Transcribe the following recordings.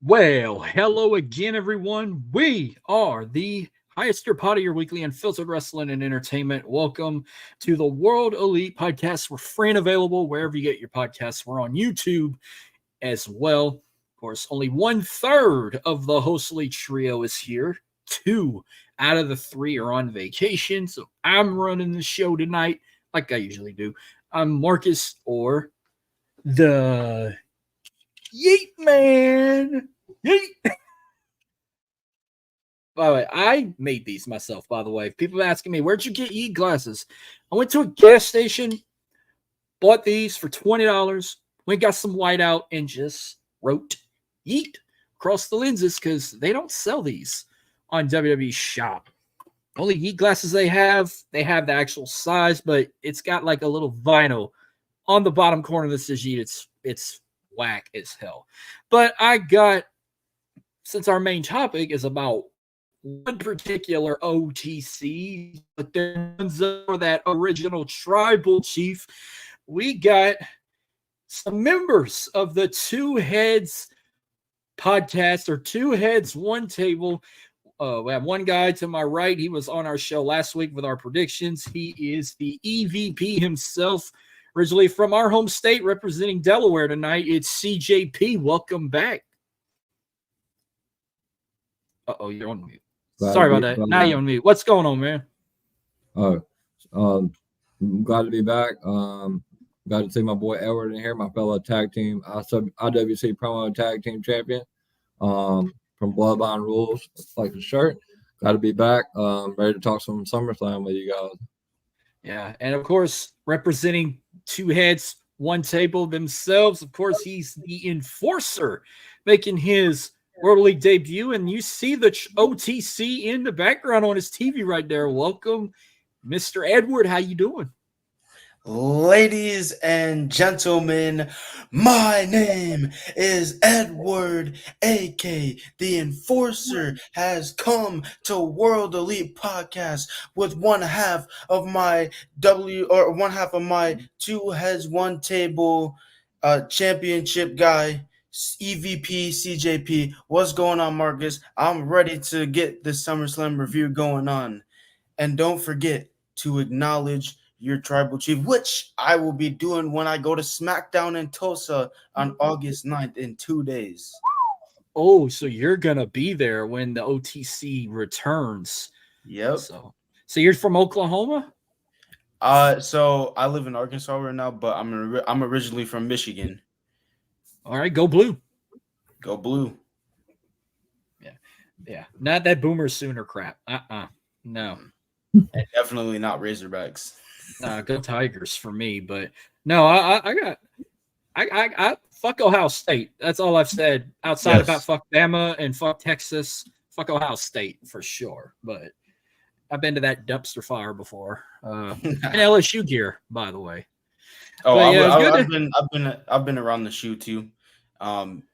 Well, hello again, everyone. We are the highest tier pod of your weekly unfiltered wrestling and entertainment. Welcome to the World Elite Podcast. We're free and available wherever you get your podcasts. We're on YouTube as well. Of course, only 1/3 of the Host Elite trio is here. 2 out of the 3 are on vacation, so I'm running the show tonight, like I usually do. I'm Marcus, or the Yeet Man. Yeet. By the way, I made these myself, by the way. People asking me, where'd you get Yeet glasses? I went to a gas station, bought these for $20, went got some white out, and just wrote Yeet across the lenses because they don't sell these on WWE Shop. Only Yeet glasses they have the actual size, but it's got like a little vinyl on the bottom corner that says Yeet. It's whack as hell. But I got, since our main topic is about one particular OTC, but there's for that original tribal chief, we got some members of the Two Heads podcast, or Two Heads, One Table. We have one guy to my right. He was on our show last week with our predictions. He is the EVP himself, originally from our home state, representing Delaware tonight. It's CJ P. Welcome back. Uh-oh, you're on mute. Sorry about that. Now you're on mute. What's going on, man? Glad to be back. Glad to see my boy Edward in here, my fellow tag team, IWC promo tag team champion from Bloodline Rules. It's like the shirt. Glad to be back. Ready to talk some SummerSlam with you guys. Yeah, and of course, representing Two Heads, One Table themselves, of course, he's the Enforcer, making his World League debut, and you see the OTC in the background on his TV right there. Welcome, Mr. Edward. How you doing? Ladies and gentlemen, my name is Edward, aka the Enforcer, has come to World Elite Podcast with one half of my Two Heads One Table championship guy, EVP CJ P. What's going on, Marcus? I'm ready to get the SummerSlam review going on. And don't forget to acknowledge your tribal chief, which I will be doing when I go to SmackDown in Tulsa on August 9th in 2 days. Oh, so you're going to be there when the OTC returns. Yep. So you're from Oklahoma? So I live in Arkansas right now, but I'm originally from Michigan. All right, go blue. Go blue. Yeah. Not that Boomer Sooner crap. No. And definitely not Razorbacks. Go Tigers for me, but no, I fuck Ohio State. That's all I've said outside about fuck Bama and fuck Texas. Fuck Ohio State for sure, but I've been to that dumpster fire before. And LSU gear, by the way. Oh, I've been around the shoe too.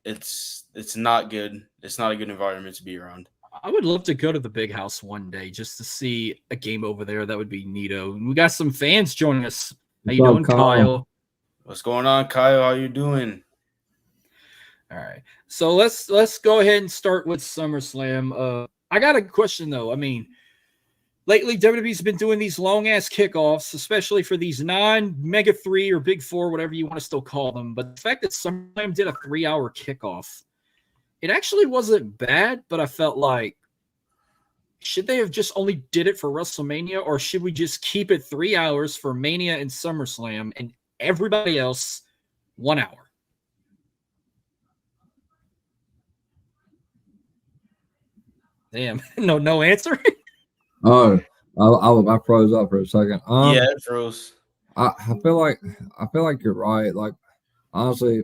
It's not good. It's not a good environment to be around. I would love to go to the Big House one day just to see a game over there. That would be neato. We got some fans joining us. How you doing, Kyle? What's going on, Kyle? How you doing? All right. So let's go ahead and start with SummerSlam. I got a question though. I mean, lately WWE's been doing these long ass kickoffs, especially for these non-Mega 3 or Big 4, whatever you want to still call them. But the fact that SummerSlam did a 3-hour kickoff, it actually wasn't bad, but I felt like, should they have just only did it for WrestleMania, or should we just keep it 3 hours for Mania and SummerSlam and everybody else 1 hour? Damn, no answer. Oh, I froze up for a second. Yeah, it froze. I feel like you're right. Like, honestly,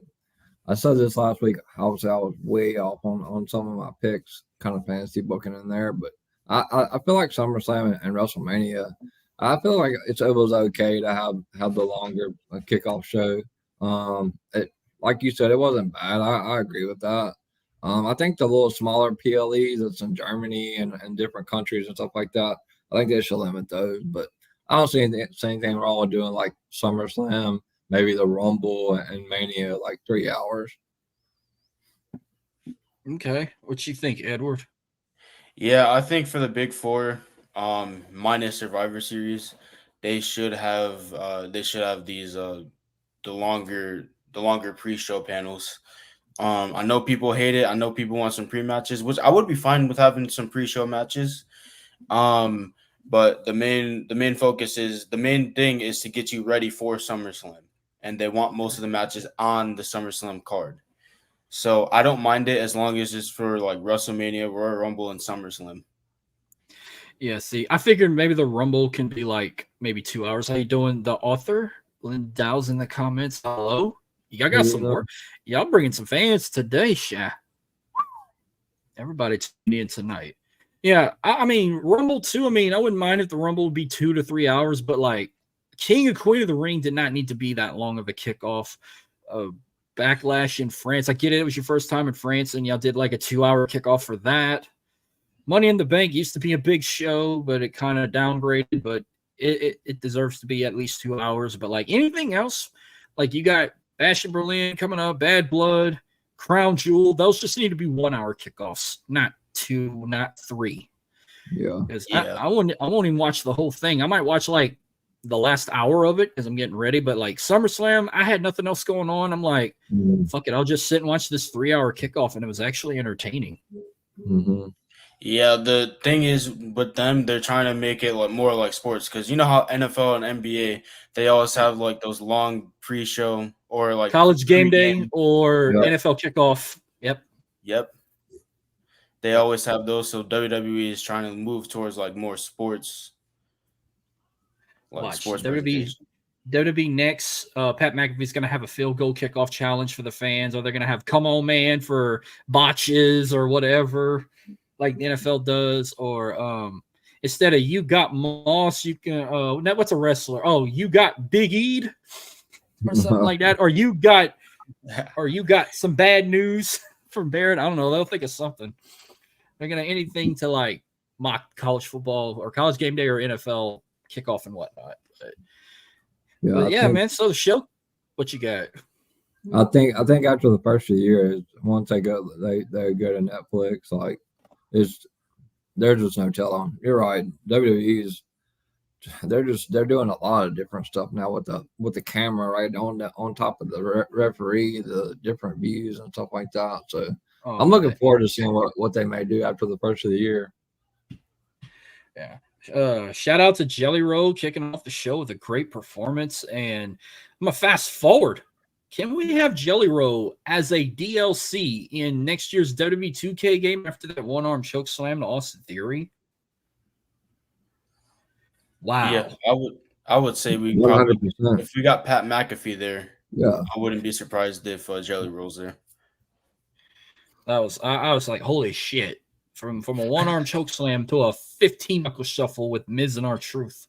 I said this last week. Obviously, I was way off on some of my picks, kind of fantasy booking in there. But I feel like SummerSlam and WrestleMania, I feel like it was okay to have the longer kickoff show. Like you said, it wasn't bad. I agree with that. I think the little smaller PLEs that's in Germany and different countries and stuff like that, I think they should limit those. But I don't see anything wrong with doing like SummerSlam, maybe the Rumble and Mania, like 3 hours. Okay. What you think, Edward? Yeah, I think for the big four, minus Survivor Series, they should have these the longer pre-show panels. I know people hate it. I know people want some pre-matches, which I would be fine with having some pre-show matches. Um, but the main thing is to get you ready for SummerSlam, and they want most of the matches on the SummerSlam card. So I don't mind it as long as it's for like WrestleMania, Royal Rumble, and SummerSlam. Yeah, see, I figured maybe the Rumble can be like maybe 2 hours. How you doing? The author, Lindau's in the comments. Hello? Y'all got some more? Y'all bringing some fans today, Sha. Everybody tuned in tonight. Yeah, I mean, Rumble too. I mean, I wouldn't mind if the Rumble would be 2 to 3 hours, but like King and Queen of the Ring did not need to be that long of a kickoff. Backlash in France. I get it. It was your first time in France, and y'all did like a 2 hour kickoff for that. Money in the Bank used to be a big show, but it kind of downgraded. But it deserves to be at least 2 hours. But like anything else, like you got Bash in Berlin coming up, Bad Blood, Crown Jewel. Those just need to be 1 hour kickoffs, not 2, not 3. Yeah. Because Yeah. I won't even watch the whole thing. I might watch like the last hour of it because I'm getting ready. But like SummerSlam, I had nothing else going on. I'm like, fuck it, I'll just sit and watch this 3 hour kickoff, and it was actually entertaining. Mm-hmm. Yeah, the thing is with them, they're trying to make it like more like sports because you know how NFL and NBA they always have like those long pre-show or like College game day pre-game. or Yeah. NFL kickoff. Yep. Yep, they always have those. So WWE is trying to move towards like more sports, like Watch sports WWE presentation. next. Pat McAfee's going to have a field goal kickoff challenge for the fans, or they're going to have "Come On Man" for botches or whatever, like the NFL does. Or instead of "You got Moss," you can. What's a wrestler? Oh, you got Big E'd or something like that. Or you got some bad news from Barrett. I don't know. They'll think of something. They're gonna anything to like mock college football or college game day or NFL kickoff and whatnot. But yeah, man. So the show, what you got? I think after the first of the year, once they go to Netflix, like there's just no telling. You're right. WWE's they're doing a lot of different stuff now with the camera right on top of the referee, the different views and stuff like that. So I'm looking forward to seeing what they may do after the first of the year. Yeah. Shout out to Jelly Roll kicking off the show with a great performance. And I'm gonna fast forward. Can we have Jelly Roll as a DLC in next year's WWE 2K game after that one-arm choke slam to Austin Theory? Wow. Yeah, I would say we 100%. probably if we got Pat McAfee there, Yeah, I wouldn't be surprised if Jelly Roll's there. I was like, holy shit. From a one-arm choke slam to a 15-knuckle shuffle with Miz and R-Truth.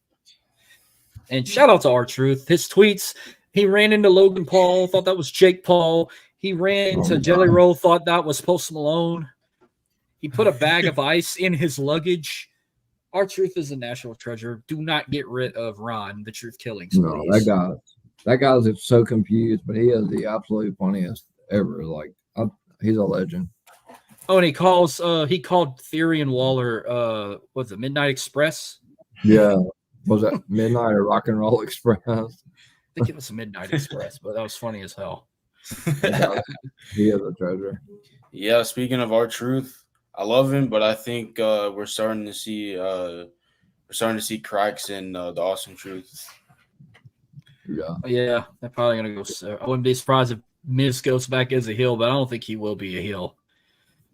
And shout out to R-Truth. His tweets, he ran into Logan Paul, thought that was Jake Paul. He ran into Jelly Roll, thought that was Post Malone. He put a bag of ice in his luggage. R-Truth is a national treasure. Do not get rid of Ron, the Truth Killings. No, that guy's so confused, but he is the absolute funniest ever. Like, he's a legend. Oh, and he called Theory and Waller, what's it, Midnight Express? Yeah. Was that Midnight or Rock and Roll Express? I think it was Midnight Express, but that was funny as hell. He is a treasure. Yeah, speaking of R-Truth, I love him, but I think we're starting to see cracks in the Awesome Truth. Yeah, they're probably gonna go. I wouldn't be surprised if Miz goes back as a heel, but I don't think he will be a heel.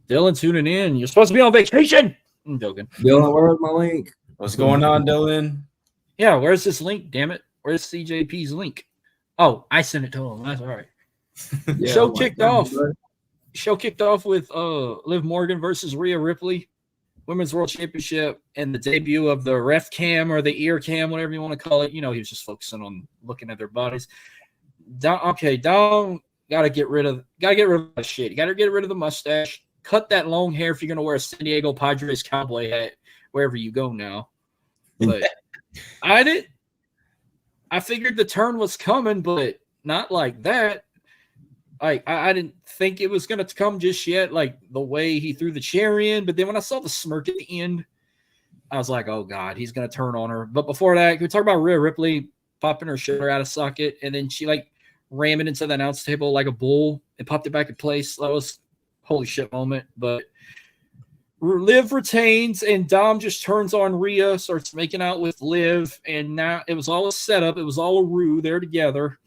Dylan tuning in. You're supposed to be on vacation. I'm joking. Dylan, where's my link? What's going on, Dylan? Yeah, where's this link? Damn it! Where's CJP's link? Oh, I sent it to him. That's all right. Yeah, Show kicked off. Show kicked off with Liv Morgan versus Rhea Ripley, Women's World Championship, and the debut of the ref cam or the ear cam, whatever you want to call it. You know, he was just focusing on looking at their bodies. Gotta get rid of that shit. You gotta get rid of the mustache. Cut that long hair if you're gonna wear a San Diego Padres cowboy hat wherever you go now. But I figured the turn was coming, but not like that. I didn't think it was going to come just yet, like the way he threw the chair in. But then when I saw the smirk at the end, I was like, oh, God, he's going to turn on her. But before that, can we talk about Rhea Ripley popping her shoulder out of socket? And then she, like, rammed it into the announce table like a bull and popped it back in place. That was holy shit moment. But Liv retains, and Dom just turns on Rhea, starts making out with Liv. And now it was all a setup. It was all a ruse. They're together.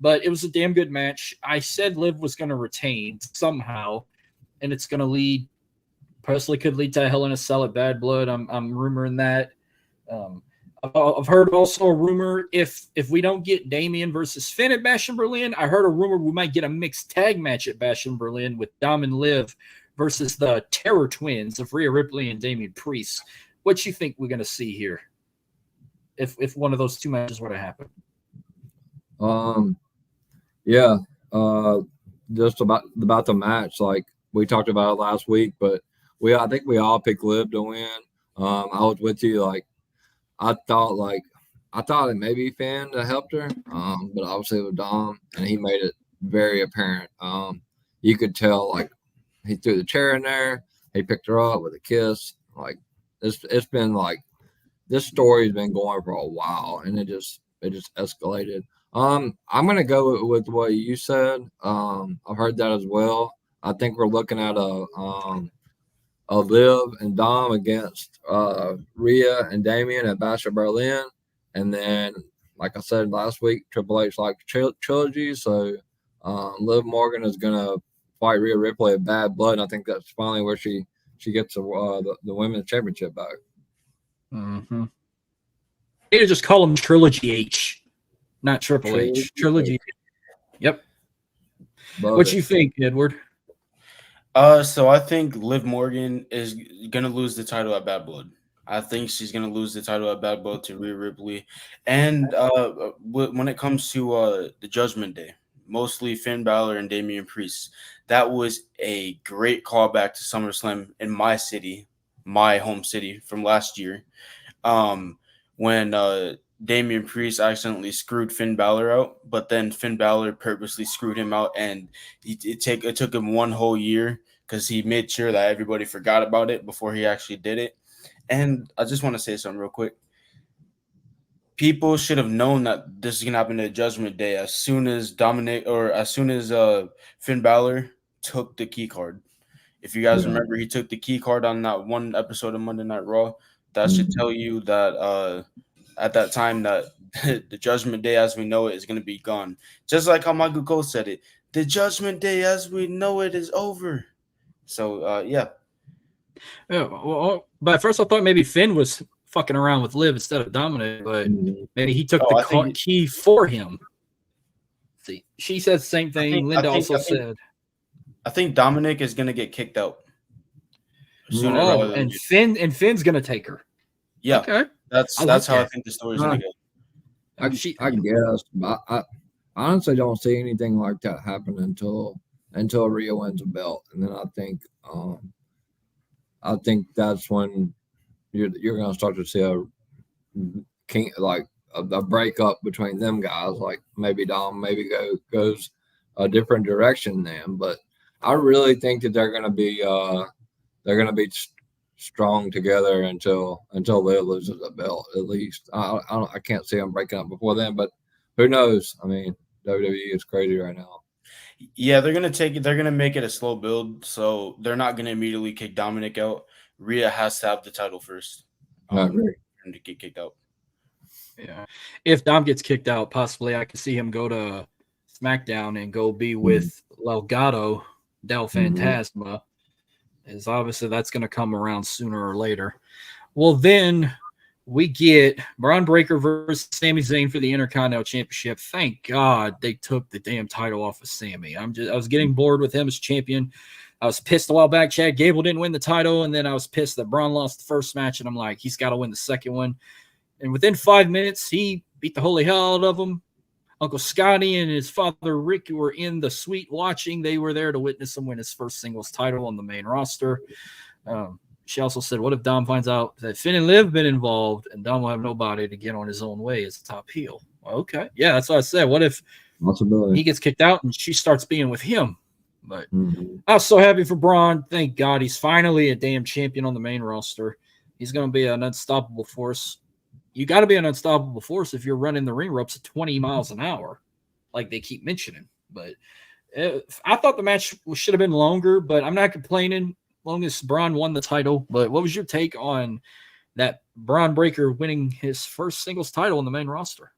But it was a damn good match. I said Liv was going to retain somehow, and it's going to lead, personally could lead to Hell in a Cell at Bad Blood. I'm rumoring that. I've heard also a rumor if we don't get Damian versus Finn at Bash in Berlin, I heard a rumor we might get a mixed tag match at Bash in Berlin with Dom and Liv versus the Terror Twins of Rhea Ripley and Damian Priest. What you think we're going to see here if one of those two matches were to happen? Yeah, just about the match. Like we talked about it last week, but I think we all picked Liv to win. I was with you. Like I thought it maybe Finn that helped her, but obviously with Dom, and he made it very apparent. You could tell like he threw the chair in there, he picked her up with a kiss. Like it's been like this story's been going for a while, and it just escalated. I'm gonna go with what you said. I've heard that as well. I think we're looking at a Liv and Dom against Rhea and Damian at Bash of Berlin, and then, like I said last week, Triple H liked trilogy, so Liv Morgan is gonna fight Rhea Ripley at Bad Blood. And I think that's finally where she gets the women's championship back. Mm-hmm. You could just call them Trilogy H. Not Triple H. Trilogy. Yep. What you think, Edward? So I think Liv Morgan is gonna lose the title at Bad Blood. I think she's gonna lose the title at Bad Blood to Rhea Ripley. And when it comes to the Judgment Day, mostly Finn Balor and Damian Priest, that was a great callback to SummerSlam in my city, my home city from last year. When Damian Priest accidentally screwed Finn Balor out, but then Finn Balor purposely screwed him out, and it took him one whole year because he made sure that everybody forgot about it before he actually did it. And I just want to say something real quick. People should have known that this is gonna happen at Judgment Day as soon as Finn Balor took the key card. If you guys remember, he took the key card on that one episode of Monday Night Raw. That should tell you that at that time that the Judgment Day as we know it is going to be gone. Just like how Michael Cole said it, the Judgment Day as we know it is over. So, yeah. Well, but at first I thought maybe Finn was fucking around with Liv instead of Dominic, but maybe he took the key for him. See, she said the same thing. Linda also said. I think Dominic is going to get kicked out. And Finn's going to take her. Yeah. Okay. That's how I think the story's going to go. I guess, but I honestly don't see anything like that happen until Rhea wins a belt, and then I think that's when you're going to start to see a breakup between them guys. Like maybe Dom goes a different direction then, but I really think that they're going to be strong together until Liv loses a belt. At least I can't see them breaking up before then, but who knows? I mean, WWE is crazy right now. Yeah, they're gonna make it a slow build, so they're not gonna immediately kick Dominic out. Rhea has to have the title first. I agree. And to get kicked out. Yeah, if Dom gets kicked out, possibly I could see him go to SmackDown and go be with Delgado, Del Fantasma. Is obviously that's going to come around sooner or later. Well, then we get Braun Breaker versus Sami Zayn for the Intercontinental Championship. Thank God they took the damn title off of Sami. I was getting bored with him as champion. I was pissed a while back Chad Gable didn't win the title, and then I was pissed that Braun lost the first match, and I'm like, he's got to win the second one. And within 5 minutes, he beat the holy hell out of him. Uncle Scotty and his father Rick were in the suite watching. They were there to witness him win his first singles title on the main roster. She also said, what if Dom finds out that Finn and Liv have been involved and Dom will have nobody to get on his own way as a top heel? Well, okay. Yeah, that's what I said. What if Possibility. He gets kicked out and she starts being with him. But Mhm. I was so happy for Braun. Thank God he's finally a damn champion on the main roster. He's going to be an unstoppable force. You got to be an unstoppable force if you're running the ring ropes at 20 miles an hour, like they keep mentioning. But I thought the match should have been longer, but I'm not complaining long as Braun won the title. But what was your take on that Braun Breaker winning his first singles title on the main roster?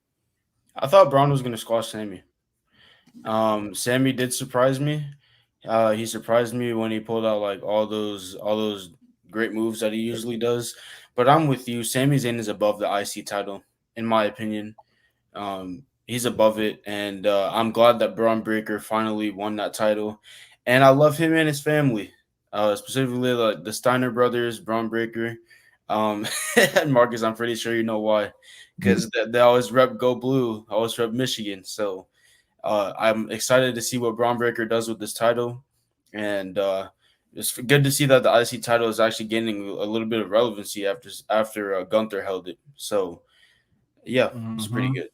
I thought Braun was going to squash Sammy. Sammy did surprise me. He surprised me when he pulled out like all those great moves that he usually does. But I'm with you. Sami Zayn is above the IC title, in my opinion. He's above it, and I'm glad that Braun Breaker finally won that title. And I love him and his family, specifically the Steiner brothers, Braun Breaker. And Marcus, I'm pretty sure you know why, because they always rep Go Blue, always rep Michigan. So I'm excited to see what Braun Breaker does with this title, and it's good to see that the IC title is actually gaining a little bit of relevancy after Gunther held it. So, yeah, it's pretty good.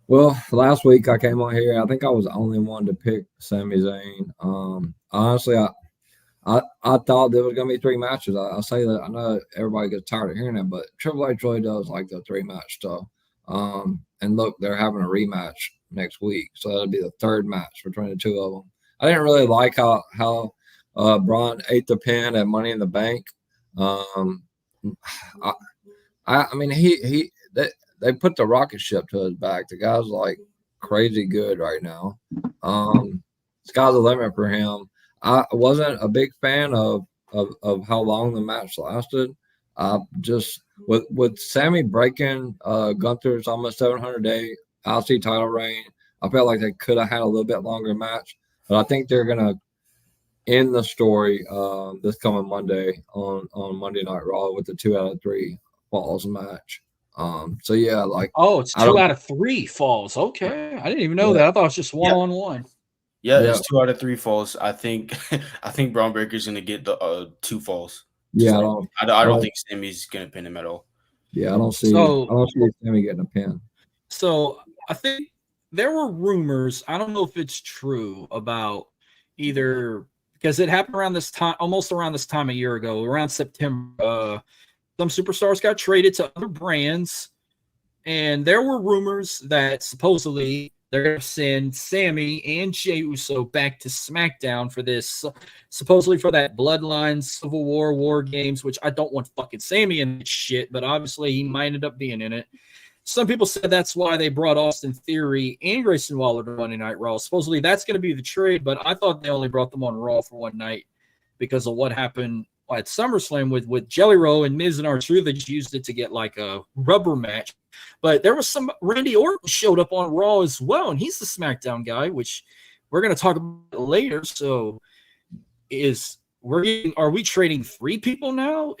Well, last week I came on here. I think I was the only one to pick Sami Zayn. Honestly, I thought there was gonna be 3 matches. I say that I know everybody gets tired of hearing that, but Triple H really does like the 3-match stuff. And look, they're having a rematch next week, so that'll be the 3rd match between the 2 of them. I didn't really like how Braun ate the pin at Money in the Bank. I mean they put the rocket ship to his back. The guy's like crazy good right now. Sky's the limit for him. I wasn't a big fan of how long the match lasted. Just with Sammy breaking Gunther's almost 700-day IC title reign, I felt like they could have had a little bit longer match. But I think they're gonna end the story this coming Monday on Monday Night Raw with the 2 out of 3 falls match. So yeah, like it's 2 out of 3 falls. Okay, I didn't even know that. I thought it was just 1-on-1. Yeah, it's 2 out of 3 falls. I think Braun Breaker's gonna get the 2 falls. Yeah, I don't think Sammy's gonna pin him at all. Yeah, I don't see Sammy getting a pin. So I think there were rumors. I don't know if it's true about either because it happened around this time, almost around this time a year ago, around September. Some superstars got traded to other brands, and there were rumors that supposedly they're going to send Sammy and Jey Uso back to SmackDown for this, supposedly for that Bloodline Civil War Games, which I don't want fucking Sammy in that shit, but obviously he might end up being in it. Some people said that's why they brought Austin Theory and Grayson Waller to Monday Night Raw. Supposedly that's going to be the trade, but I thought they only brought them on Raw for one night because of what happened at SummerSlam with Jelly Roll and Miz and R-Truth. They just used it to get like a rubber match. But there was some Randy Orton showed up on Raw as well, and he's the SmackDown guy, which we're going to talk about later. So are we trading 3 people now?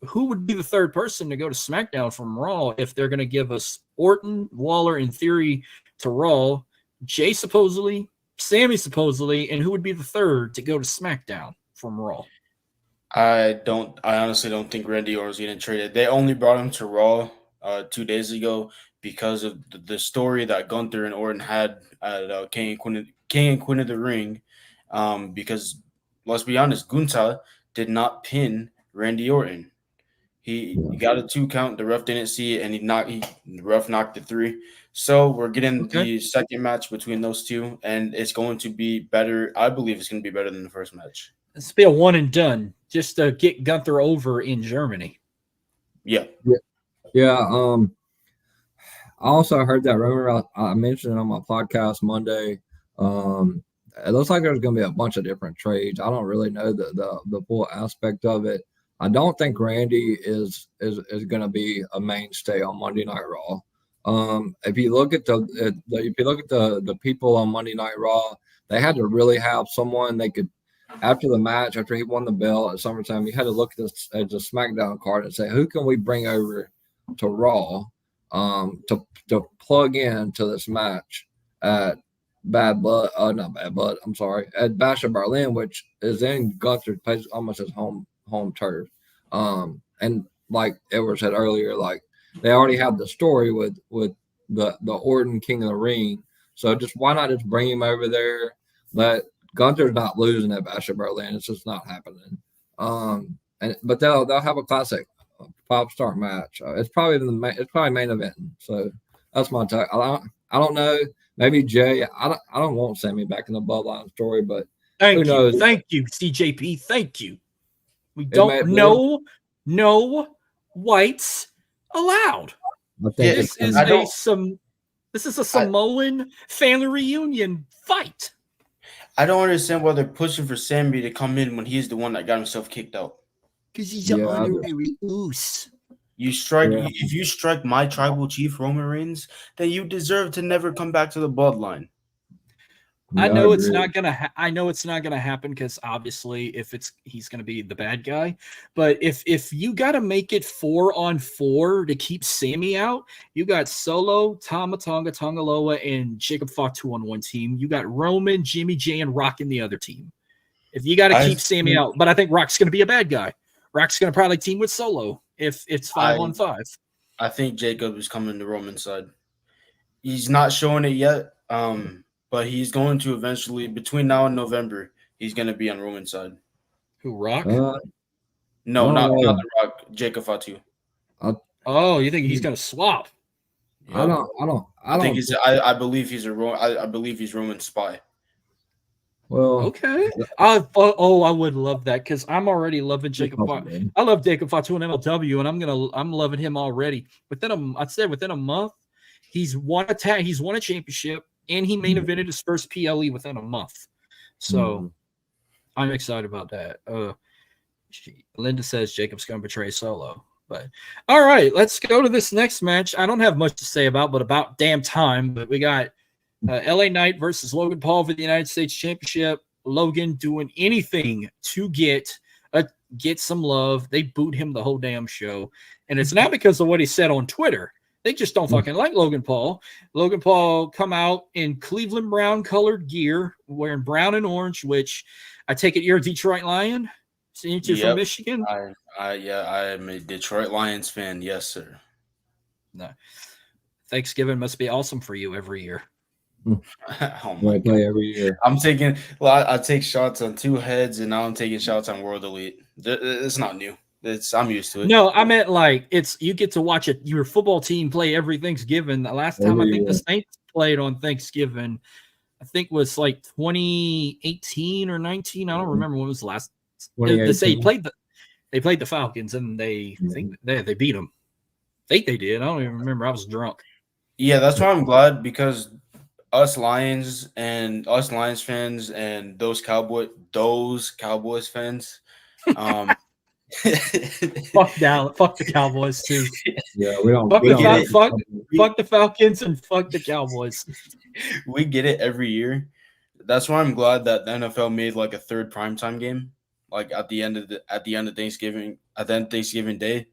Who would be the 3rd person to go to SmackDown from Raw if they're going to give us Orton, Waller, and Theory to Raw, Jay supposedly, Sammy supposedly, and who would be the 3rd to go to SmackDown from Raw? I honestly don't think Randy Orton's getting traded. They only brought him to Raw 2 days ago because of the story that Gunther and Orton had at King and Queen of the Ring. Because let's be honest, Gunther did not pin Randy Orton. He got a 2 count. The ref didn't see it, and the ref knocked it 3. So we're getting the 2nd match between those 2, and it's going to be better. I believe it's going to be better than the 1st match. It's be a one and done just to get Gunther over in Germany. Yeah. I also heard that rumor. I mentioned it on my podcast Monday. It looks like there's going to be a bunch of different trades. I don't really know the full aspect of it. I don't think Randy is going to be a mainstay on Monday Night Raw. If you look at the people on Monday Night Raw, they had to really have someone they could. After the match, after he won the belt at SummerSlam, you had to look at the SmackDown card and say, who can we bring over to Raw to plug in to this match at at Bash of Berlin, which is in Gunther's place, almost his home turf. And like Edward said earlier, like they already have the story with the Orton King of the Ring. So just why not just bring him over there? Let Gunther's not losing at Bash at Berlin. It's just not happening. But they'll have a classic 5-star match. It's probably main event. So that's my take. I don't know. Maybe Jay. I don't want Sammy back in the Bloodline story, but who knows? Thank you, CJ P. Thank you. We don't know no whites allowed. This is a Samoan family reunion fight. I don't understand why they're pushing for Sammy to come in when he's the one that got himself kicked out. Because he's an honorary oos. If you strike my tribal chief Roman Reigns, then you deserve to never come back to the bloodline. I know it's not gonna happen because obviously he's gonna be the bad guy. But if you got to make it 4-on-4 to keep Sammy out, you got Solo, Tama Tonga, Tongaloa, and Jacob Fatu on one team. You got Roman, Jimmy J, and Rock in the other team. If you got to keep Sammy out, but I think Rock's gonna be a bad guy. Rock's gonna probably team with Solo if it's 5-on-5. I think Jacob is coming to Roman's side. He's not showing it yet. But he's going to eventually, between now and November, he's going to be on Roman's side. Who, Rock? No, not the Rock. Jacob Fatu. You think he's going to swap? Yep. I believe he's Roman's spy. Well, okay. I would love that because I'm already loving Jacob Fatu. I love Jacob Fatu in MLW, and I'm loving him already. Within a month, he's won a championship, and he main evented his first PLE within a month. So I'm excited about that. Linda says Jacob's going to betray Solo. But all right, let's go to this next match. I don't have much to say but about damn time. But we got LA Knight versus Logan Paul for the United States Championship. Logan doing anything to get some love. They booed him the whole damn show. And it's not because of what he said on Twitter. They just don't fucking like Logan Paul. Logan Paul come out in Cleveland brown colored gear, wearing brown and orange, which I take it you're a Detroit Lion? Since you're from Michigan? I am a Detroit Lions fan. Yes, sir. No. Thanksgiving must be awesome for you every year. Every year. I take shots on two heads, and now I'm taking shots on World Elite. It's not new. I'm used to it. No, I meant like you get to watch your football team play every Thanksgiving. The last time I think the Saints played on Thanksgiving, I think was like 2018 or 19. I don't remember when was the last. They played the Falcons, and they think they beat them. I think they did. I don't even remember. I was drunk. Yeah, that's why I'm glad because us Lions fans and those Cowboys fans. Fuck the Cowboys too. Yeah, we don't. Fuck the Falcons and fuck the Cowboys. We get it every year. That's why I'm glad that the NFL made like a third primetime game, like at the end of Thanksgiving, at the end of Thanksgiving Day,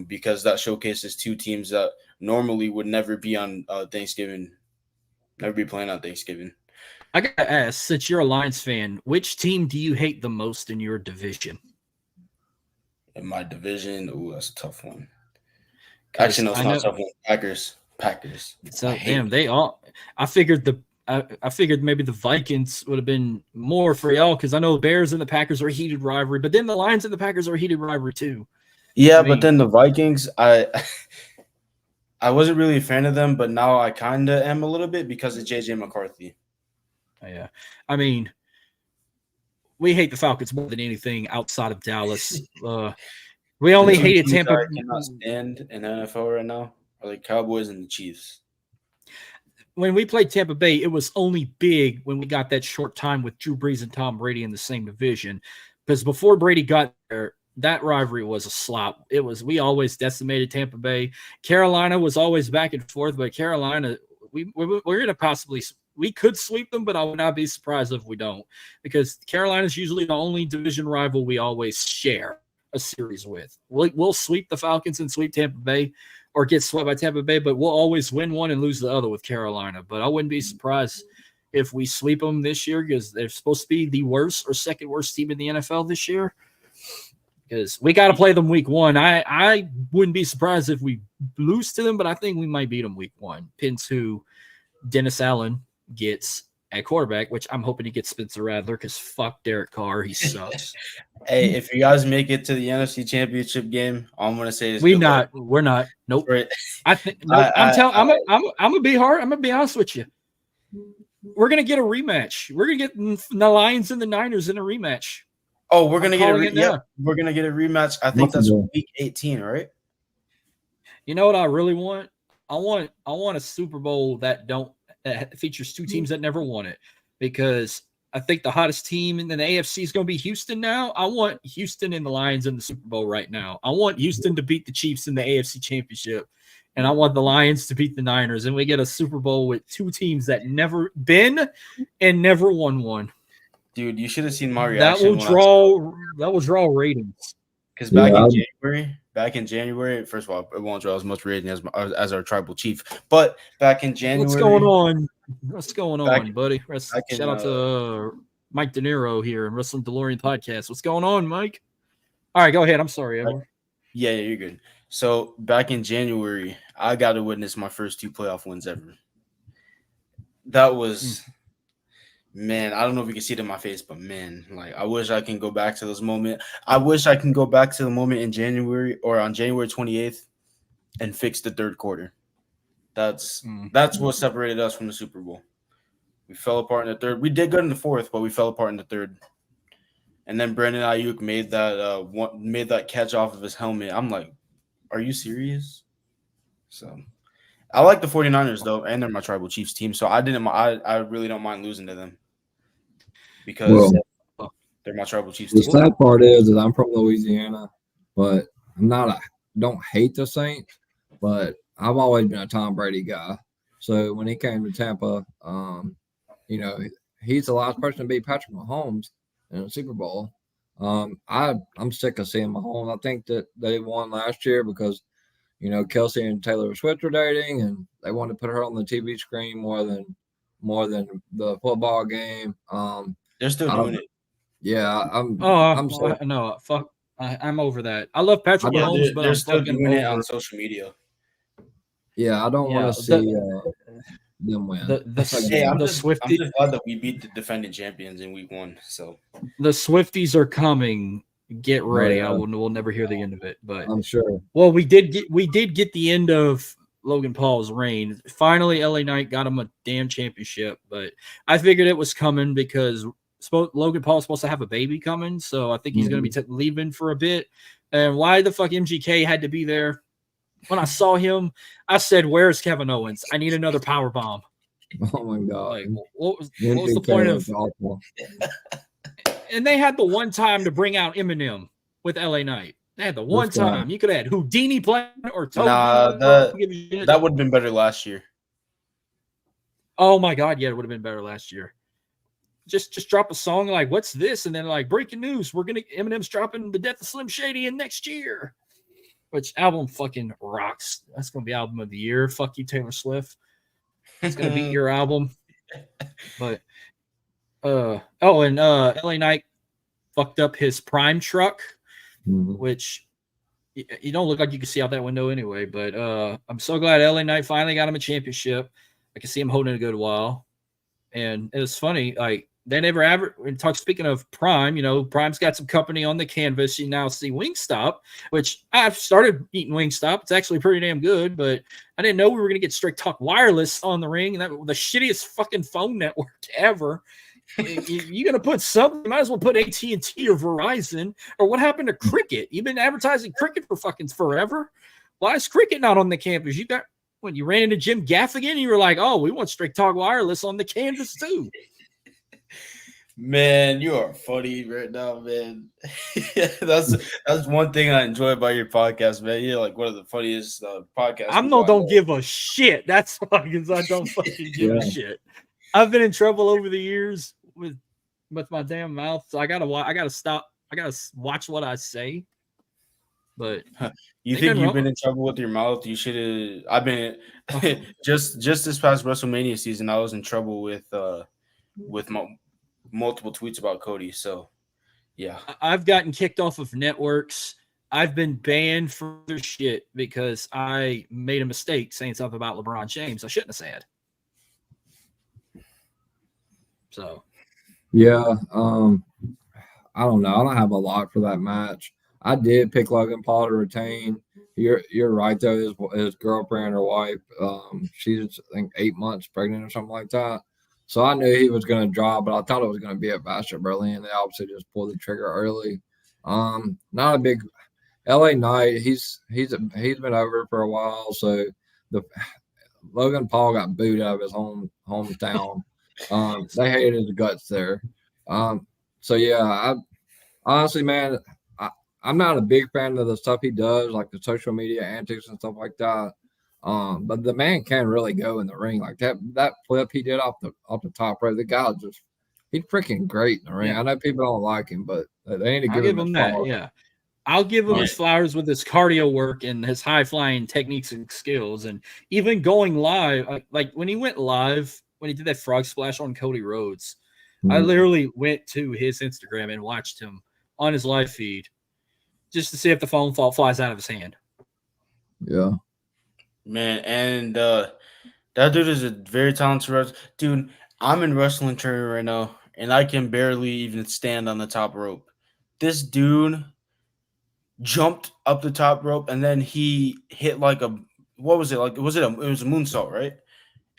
because that showcases two teams that normally would never be on Thanksgiving, never be playing on Thanksgiving. I gotta ask, since you're a Lions fan, which team do you hate the most in your division? In my division, that's a tough one. Actually, no, it's not a tough one. Packers. So damn, they all. I figured maybe the Vikings would have been more for y'all because I know the Bears and the Packers are a heated rivalry, but then the Lions and the Packers are a heated rivalry too. Yeah, but then the Vikings, I wasn't really a fan of them, but now I kind of am a little bit because of JJ McCarthy. Yeah, I mean, we hate the Falcons more than anything outside of Dallas. We only hated Tampa. I cannot stand in the NFL right now are the Cowboys and the Chiefs. When we played Tampa Bay, it was only big when we got that short time with Drew Brees and Tom Brady in the same division. Because before Brady got there, that rivalry was a slop. We always decimated Tampa Bay. Carolina was always back and forth, but Carolina, we're going to we could sweep them, but I would not be surprised if we don't, because Carolina is usually the only division rival we always share a series with. We'll sweep the Falcons and sweep Tampa Bay, or get swept by Tampa Bay, but we'll always win one and lose the other with Carolina. But I wouldn't be surprised if we sweep them this year because they're supposed to be the worst or second worst team in the NFL this year. because we got to play them week 1. I wouldn't be surprised if we lose to them, but I think we might beat them week 1. Pins who Dennis Allen gets at quarterback, which I'm hoping he gets Spencer Rattler because fuck Derek Carr, he sucks. Hey, if you guys make it to the NFC Championship game, all I'm gonna say is We're not. Nope. I think. Nope. I'm gonna be hard. I'm gonna be honest with you. We're gonna get a rematch. We're gonna get the Lions and the Niners in a rematch. Oh, we're gonna get we're gonna get a rematch. I think that's week 18, right? You know what I really want? I want a Super Bowl that features 2 teams that never won it, because I think the hottest team in the AFC is going to be Houston now. I want Houston and the Lions in the Super Bowl right now. I want Houston to beat the Chiefs in the AFC Championship, and I want the Lions to beat the Niners, and we get a Super Bowl with 2 teams that never been and never won one. Dude, you should have seen my reaction. That will draw ratings. Because back in January, first of all, it won't draw as much rating as our tribal chief. But back in January, What's going on, buddy? Shout out to Mike De Niro here and Wrestling DeLorean Podcast. What's going on, Mike? All right, go ahead. I'm sorry, Edward. Yeah, you're good. So back in January, I got to witness my first 2 playoff wins ever. That was. Man, I don't know if you can see it in my face, but man, like I wish I can go back to those moments. I wish I can go back to the moment in January or on January 28th and fix the 3rd quarter. That's what separated us from the Super Bowl. We fell apart in the 3rd. We did good in the 4th, but we fell apart in the 3rd. And then Brandon Ayuk made that catch off of his helmet. I'm like, are you serious? So I like the 49ers though, and they're my tribal Chiefs team. So I really don't mind losing to them because they're my tribal Chiefs team. The sad part is that I'm from Louisiana, but don't hate the Saints, but I've always been a Tom Brady guy. So when he came to Tampa, he's the last person to beat Patrick Mahomes in the Super Bowl. I'm sick of seeing Mahomes. I think that they won last year because Kelsey and Taylor Swift are dating, and they wanted to put her on the TV screen more than the football game. They're still doing it. Yeah, I'm over that. I love Patrick Mahomes, but they're still doing it on social media. Yeah, I don't want to see them win. I'm just glad that we beat the defending champions in week 1. So the Swifties are coming. Get ready. We'll never hear the end of it, but I'm sure. Well, we did get the end of Logan Paul's reign. Finally, LA Knight got him a damn championship, but I figured it was coming because Logan Paul's supposed to have a baby coming, so I think he's going to be leaving for a bit. And why the fuck MGK had to be there? When I saw him, I said, "Where's Kevin Owens? I need another power bomb." Oh my god! Like, what was the point of? And they had the one time to bring out Eminem with LA Knight. They had the one time. You could have had Houdini playing or Toby. That would have been better last year. Oh my god, yeah, it would have been better last year. Just drop a song like, what's this? And then like, breaking news, Eminem's dropping The Death of Slim Shady in next year. Which album fucking rocks. That's gonna be album of the year. Fuck you, Taylor Swift. It's gonna be your album. But LA Knight fucked up his prime truck, which you don't look like you can see out that window anyway. But I'm so glad LA Knight finally got him a championship. I can see him holding it a good while. And it was funny, like they never speaking of Prime, Prime's got some company on the canvas. You now see Wingstop, which I've started eating Wingstop. It's actually pretty damn good, but I didn't know we were gonna get Straight Talk Wireless on the ring, and that the shittiest fucking phone network ever. You're gonna put something, you might as well put AT&T or Verizon. Or what happened to Cricket? You've been advertising Cricket for fucking forever. Why is Cricket not on the campus? You ran into Jim Gaffigan and you were like, oh, we want Straight Talk Wireless on the canvas too. Man, you are funny right now, man. That's one thing I enjoy about your podcast, man. You're like one of the funniest podcasts. Don't give a shit. That's why, because I don't fucking give a shit. I've been in trouble over the years with my damn mouth, so I gotta stop. I gotta watch what I say. But you think you've been in trouble with your mouth? You should have. I've been just this past WrestleMania season. I was in trouble with my multiple tweets about Cody. So Yeah. I've gotten kicked off of networks. I've been banned for their shit because I made a mistake saying something about LeBron James I shouldn't have said. So, Yeah. I don't know. I don't have a lot for that match. I did pick Logan Paul to retain. You're right though. His girlfriend or wife, she's I think 8 months pregnant or something like that. So I knew he was going to draw, but I thought it was going to be a Bastard Berlin. They obviously just pulled the trigger early. Not a big LA Knight. He's been over for a while. So the Logan Paul got booed out of his hometown. They hated his guts there. So yeah, honestly, man, I'm not a big fan of the stuff he does, like the social media antics and stuff like that. But the man can really go in the ring. Like that flip he did off the top rope. The guy he's freaking great in the ring. Yeah. I know people don't like him, but they need to I'll give give him him his that. flowers. Yeah. I'll give him Yeah. his flowers with his cardio work and his high flying techniques and skills. And even going live, like when he went live, when he did that frog splash on Cody Rhodes, I literally went to his Instagram and watched him on his live feed just to see if the phone flies out of his hand. Yeah. Man, and that dude is a very talented wrestler. Dude, I'm in wrestling training right now, and I can barely even stand on the top rope. This dude jumped up the top rope, and then he hit like a what was it like? It was a moonsault, right?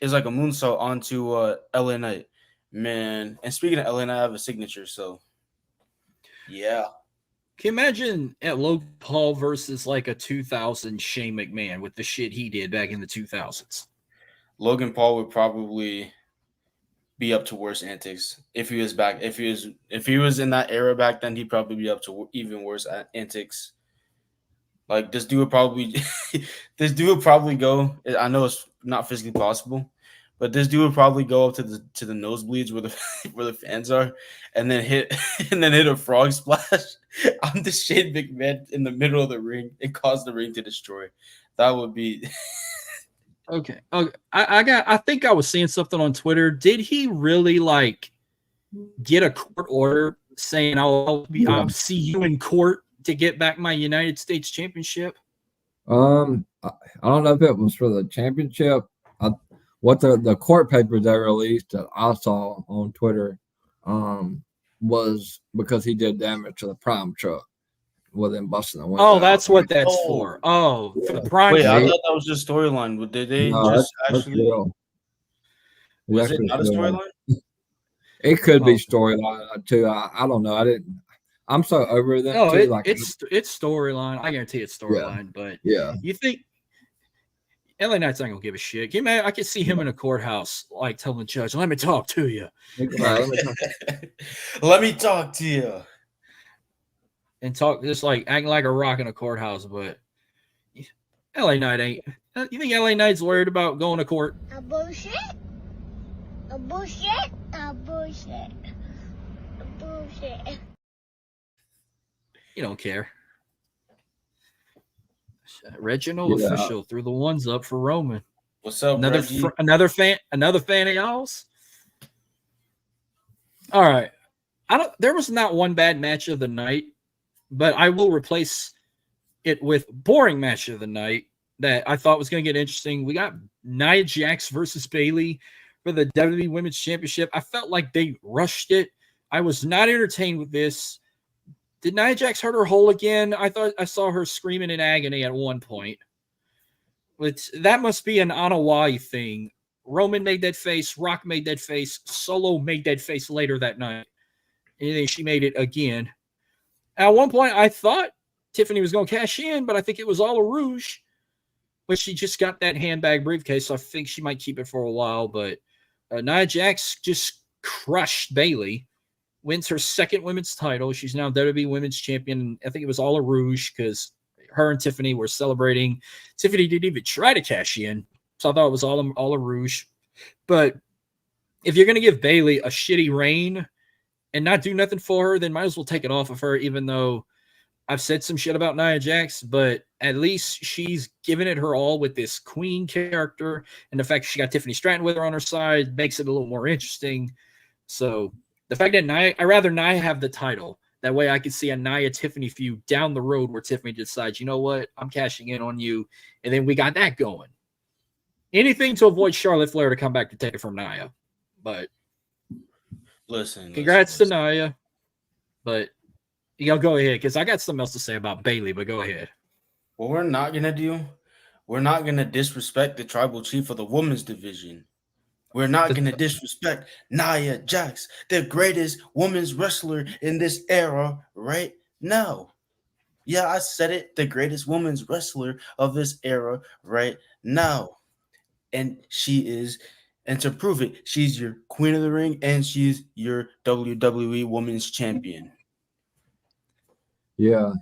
It's like a moonsault onto LA Knight. Man, and speaking of LA Knight, I have a signature, so yeah. Can you imagine at Logan Paul versus like a 2000 Shane McMahon with the shit he did back in the 2000s? Logan Paul would probably be up to worse antics if he was back. If he was in that era back then, he'd probably be up to even worse antics. Like this dude would probably go. I know it's not physically possible, but this dude would probably go up to the nosebleeds where the where the fans are, and then hit a frog splash on the Shane McMahon in the middle of the ring and cause the ring to destroy. That would be Okay. I think I was seeing something on Twitter. Did he really like get a court order saying I'll see you in court to get back my United States championship? I don't know if it was for the championship. What the court papers they released that I saw on Twitter, was because he did damage to the prime truck with him busting the window. Oh, that's what that's for. Oh, for the prime. Wait, I truck. thought that was just storyline. Did they No, just that's actually? real. Was it not a storyline? It could be storyline too. I don't know. I'm so over that. No, too. it's storyline. I guarantee it's storyline. But yeah, you think LA Knight's not gonna give a shit? I could see him in a courthouse, like telling the judge, "Let me talk to you," Let me talk to you. and talk just like acting like a rock in a courthouse. But LA Knight ain't. You think LA Knight's worried about going to court? A bullshit. A bullshit. A bullshit. A bullshit. You don't care. Reginald official threw the ones up for Roman. What's up, Reggie? Another fan of y'all's. All right, there was not one bad match of the night, but I will replace it with boring match of the night that I thought was going to get interesting. We got Nia Jax versus Bayley for the WWE Women's Championship. I felt like they rushed it. I was not entertained with this. Did Nia Jax hurt her hole again? I thought I saw her screaming in agony at one point. That must be an Anawai thing. Roman made that face. Rock made that face. Solo made that face later that night. And then she made it again. At one point, I thought Tiffany was going to cash in, but I think it was all a rouge. But she just got that handbag briefcase, so I think she might keep it for a while. But Nia Jax just crushed Bayley. Wins her second women's title. She's now WWE Women's Champion. I think it was all a rouge because her and Tiffany were celebrating. Tiffany didn't even try to cash in, so I thought it was all a rouge. But if you're going to give Bayley a shitty reign and not do nothing for her, then might as well take it off of her, even though I've said some shit about Nia Jax, but at least she's given it her all with this queen character, and the fact she got Tiffany Stratton with her on her side makes it a little more interesting. So the fact that I'd rather Nia have the title That way I can see a Nia Tiffany feud down the road where Tiffany decides, you know what, I'm cashing in on you. And then we got that going. Anything to avoid Charlotte Flair to come back to take it from Nia. But congrats to Nia. But you know, go ahead, because I got something else to say about Bayley, but go ahead. What we're not going to do, we're not going to disrespect the tribal chief of the women's division. We're not going to disrespect Nia Jax, the greatest women's wrestler in this era right now. Yeah, I said it, the greatest women's wrestler of this era right now. And she is, and to prove it, she's your queen of the ring and she's your WWE women's champion. Yeah.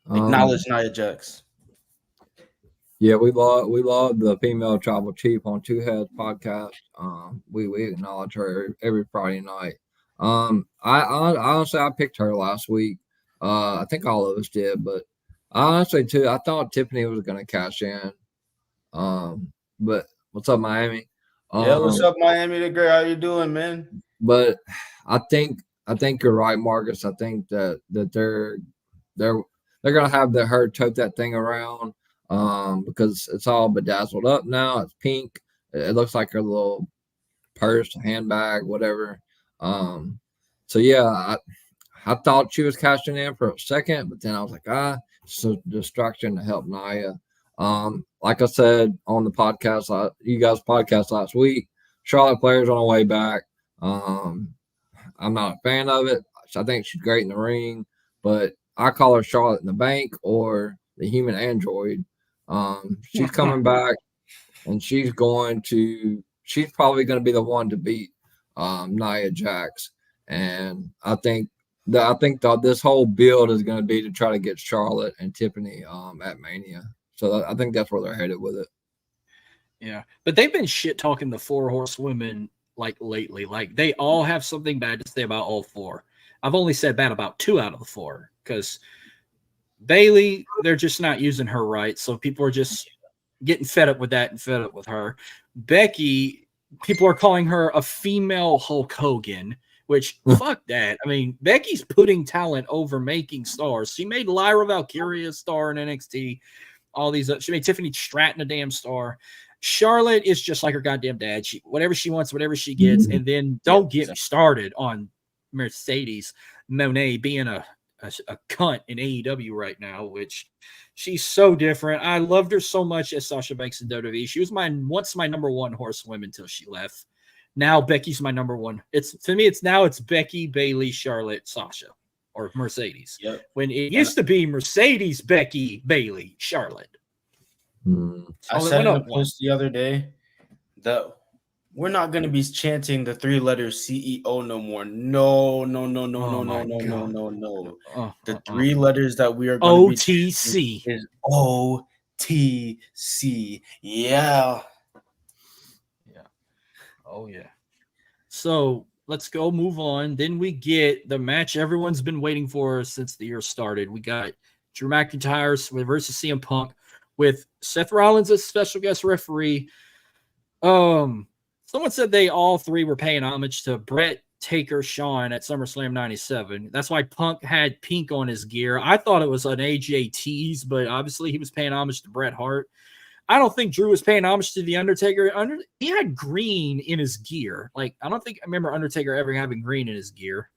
Acknowledge Nia Jax. Yeah, we love the female tribal chief on Two Heads podcast. We acknowledge her every Friday night. I honestly I picked her last week. I think all of us did, but honestly too, I thought Tiffany was gonna cash in. But what's up, Miami? Yeah, what's up, Miami the Great? How you doing, man? But I think you're right, Marcus. I think that they're gonna have her tote that thing around. Because it's all bedazzled up now. It's pink. It looks like her little purse, handbag, whatever. So yeah, I thought she was cashing in for a second, but then I was like, it's a distraction to help Nia. Like I said on the podcast, you guys' podcast last week, Charlotte Flair's on her way back. I'm not a fan of it. I think she's great in the ring, but I call her Charlotte in the Bank or the human android. She's coming back, and she's probably going to be the one to beat Nia Jax. And I think that this whole build is going to be to try to get Charlotte and Tiffany at Mania. So I think that's where they're headed with it. Yeah, but they've been shit talking the 4 horsewomen like lately. Like they all have something bad to say about all 4. I've only said bad about 2 out of the 4 because Bayley, they're just not using her right. So people are just getting fed up with that and fed up with her. Becky, people are calling her a female Hulk Hogan, which fuck that. I mean, Becky's putting talent over making stars. She made Lyra Valkyria a star in NXT. All these, she made Tiffany Stratton a damn star. Charlotte is just like her goddamn dad. Whatever she wants, whatever she gets. And then don't get me started on Mercedes Moné being a cunt in AEW right now, which she's so different. I loved her so much as Sasha Banks in WWE. She was once my number 1 horsewoman until she left. Now Becky's my number 1. It's Becky, Bayley, Charlotte, Sasha, or Mercedes. Yep. When it used to be Mercedes, Becky, Bayley, Charlotte. I said in a post the other day that we're not going to be chanting the 3 letters CEO no more. No. The 3 letters that we are going to be OTC is OTC. Yeah. Oh yeah. So let's go move on. Then we get the match everyone's been waiting for since the year started. We got Drew McIntyre versus CM Punk with Seth Rollins as special guest referee. Someone said they all 3 were paying homage to Brett, Taker, Shawn at SummerSlam 97. That's why Punk had pink on his gear. I thought it was an AJ tease, but obviously he was paying homage to Bret Hart. I don't think Drew was paying homage to The Undertaker. He had green in his gear. Like, I don't think I remember Undertaker ever having green in his gear.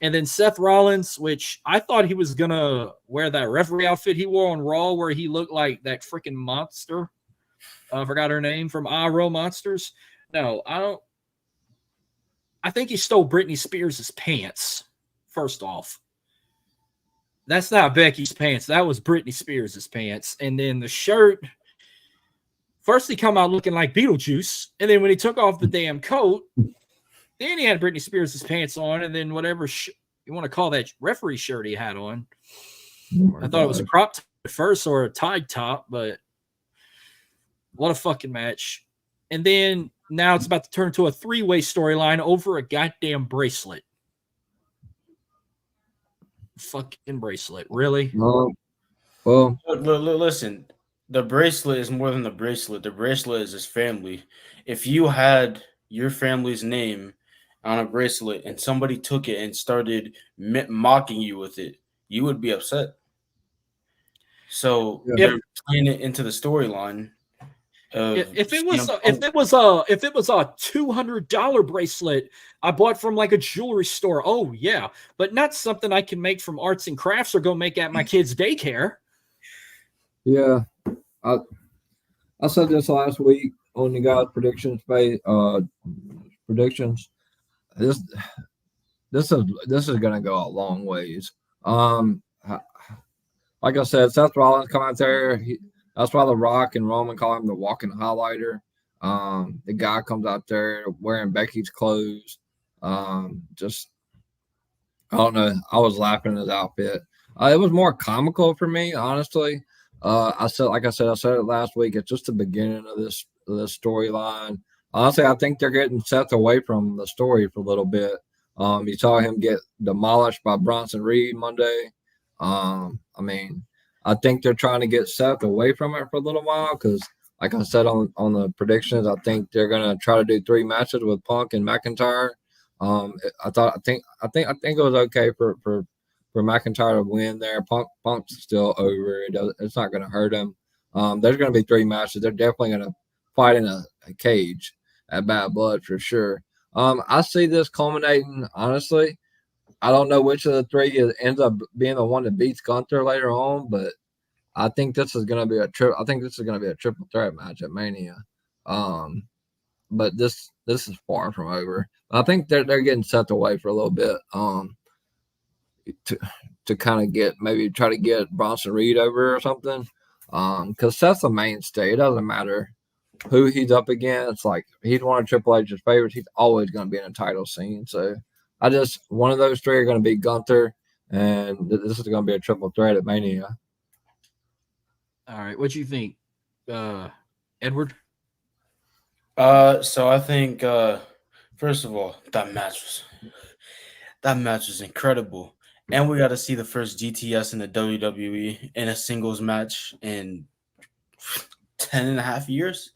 And then Seth Rollins, which I thought he was going to wear that referee outfit he wore on Raw where he looked like that freaking monster. I forgot her name from Raw Monsters. No, I don't. I think he stole Britney Spears' pants, first off. That's not Becky's pants. That was Britney Spears' pants. And then the shirt, first he come out looking like Beetlejuice. And then when he took off the damn coat, then he had Britney Spears' pants on. And then whatever you want to call that referee shirt he had on. I thought it was a crop top at first or a tied top, but what a fucking match. And then now it's about to turn into a 3-way storyline over a goddamn bracelet. Fucking bracelet. Really? No. Well, listen, the bracelet is more than the bracelet. The bracelet is his family. If you had your family's name on a bracelet and somebody took it and started mocking you with it, you would be upset. So they're playing it into the storyline. If it was a $200 bracelet I bought from like a jewelry store, oh yeah, but not something I can make from arts and crafts or go make at my kid's daycare. Yeah, I said this last week on the guys' predictions. Predictions. This is gonna go a long ways. Like I said, Seth Rollins come out there. That's why The Rock and Roman call him the walking highlighter. The guy comes out there wearing Becky's clothes. Just I don't know. I was laughing at his outfit. It was more comical for me, honestly. I said it last week. It's just the beginning of this storyline. Honestly, I think they're getting Seth away from the story for a little bit. You saw him get demolished by Bronson Reed Monday. I mean, I think they're trying to get Seth away from it for a little while because, like I said on the predictions, I think they're gonna try to do 3 matches with Punk and McIntyre. I think it was okay for McIntyre to win there. Punk's still over. It's not gonna hurt him. There's gonna be 3 matches. They're definitely gonna fight in a cage at Bad Blood for sure. I see this culminating, honestly. I don't know which of the 3 ends up being the one that beats Gunther later on, but I think this is going to be a triple threat match at Mania. But this is far from over. I think they're getting set away for a little bit. To kind of try to get Bronson Reed over or something. Because Seth's a mainstay. It doesn't matter who he's up against. Like, he's one of Triple H's favorites. He's always going to be in a title scene. So one of those 3 are going to be Gunther, and this is going to be a triple threat at Mania. All right, what do you think, Edward? So I think first of all, that match was incredible, and we got to see the first GTS in the WWE in a singles match in 10.5 years.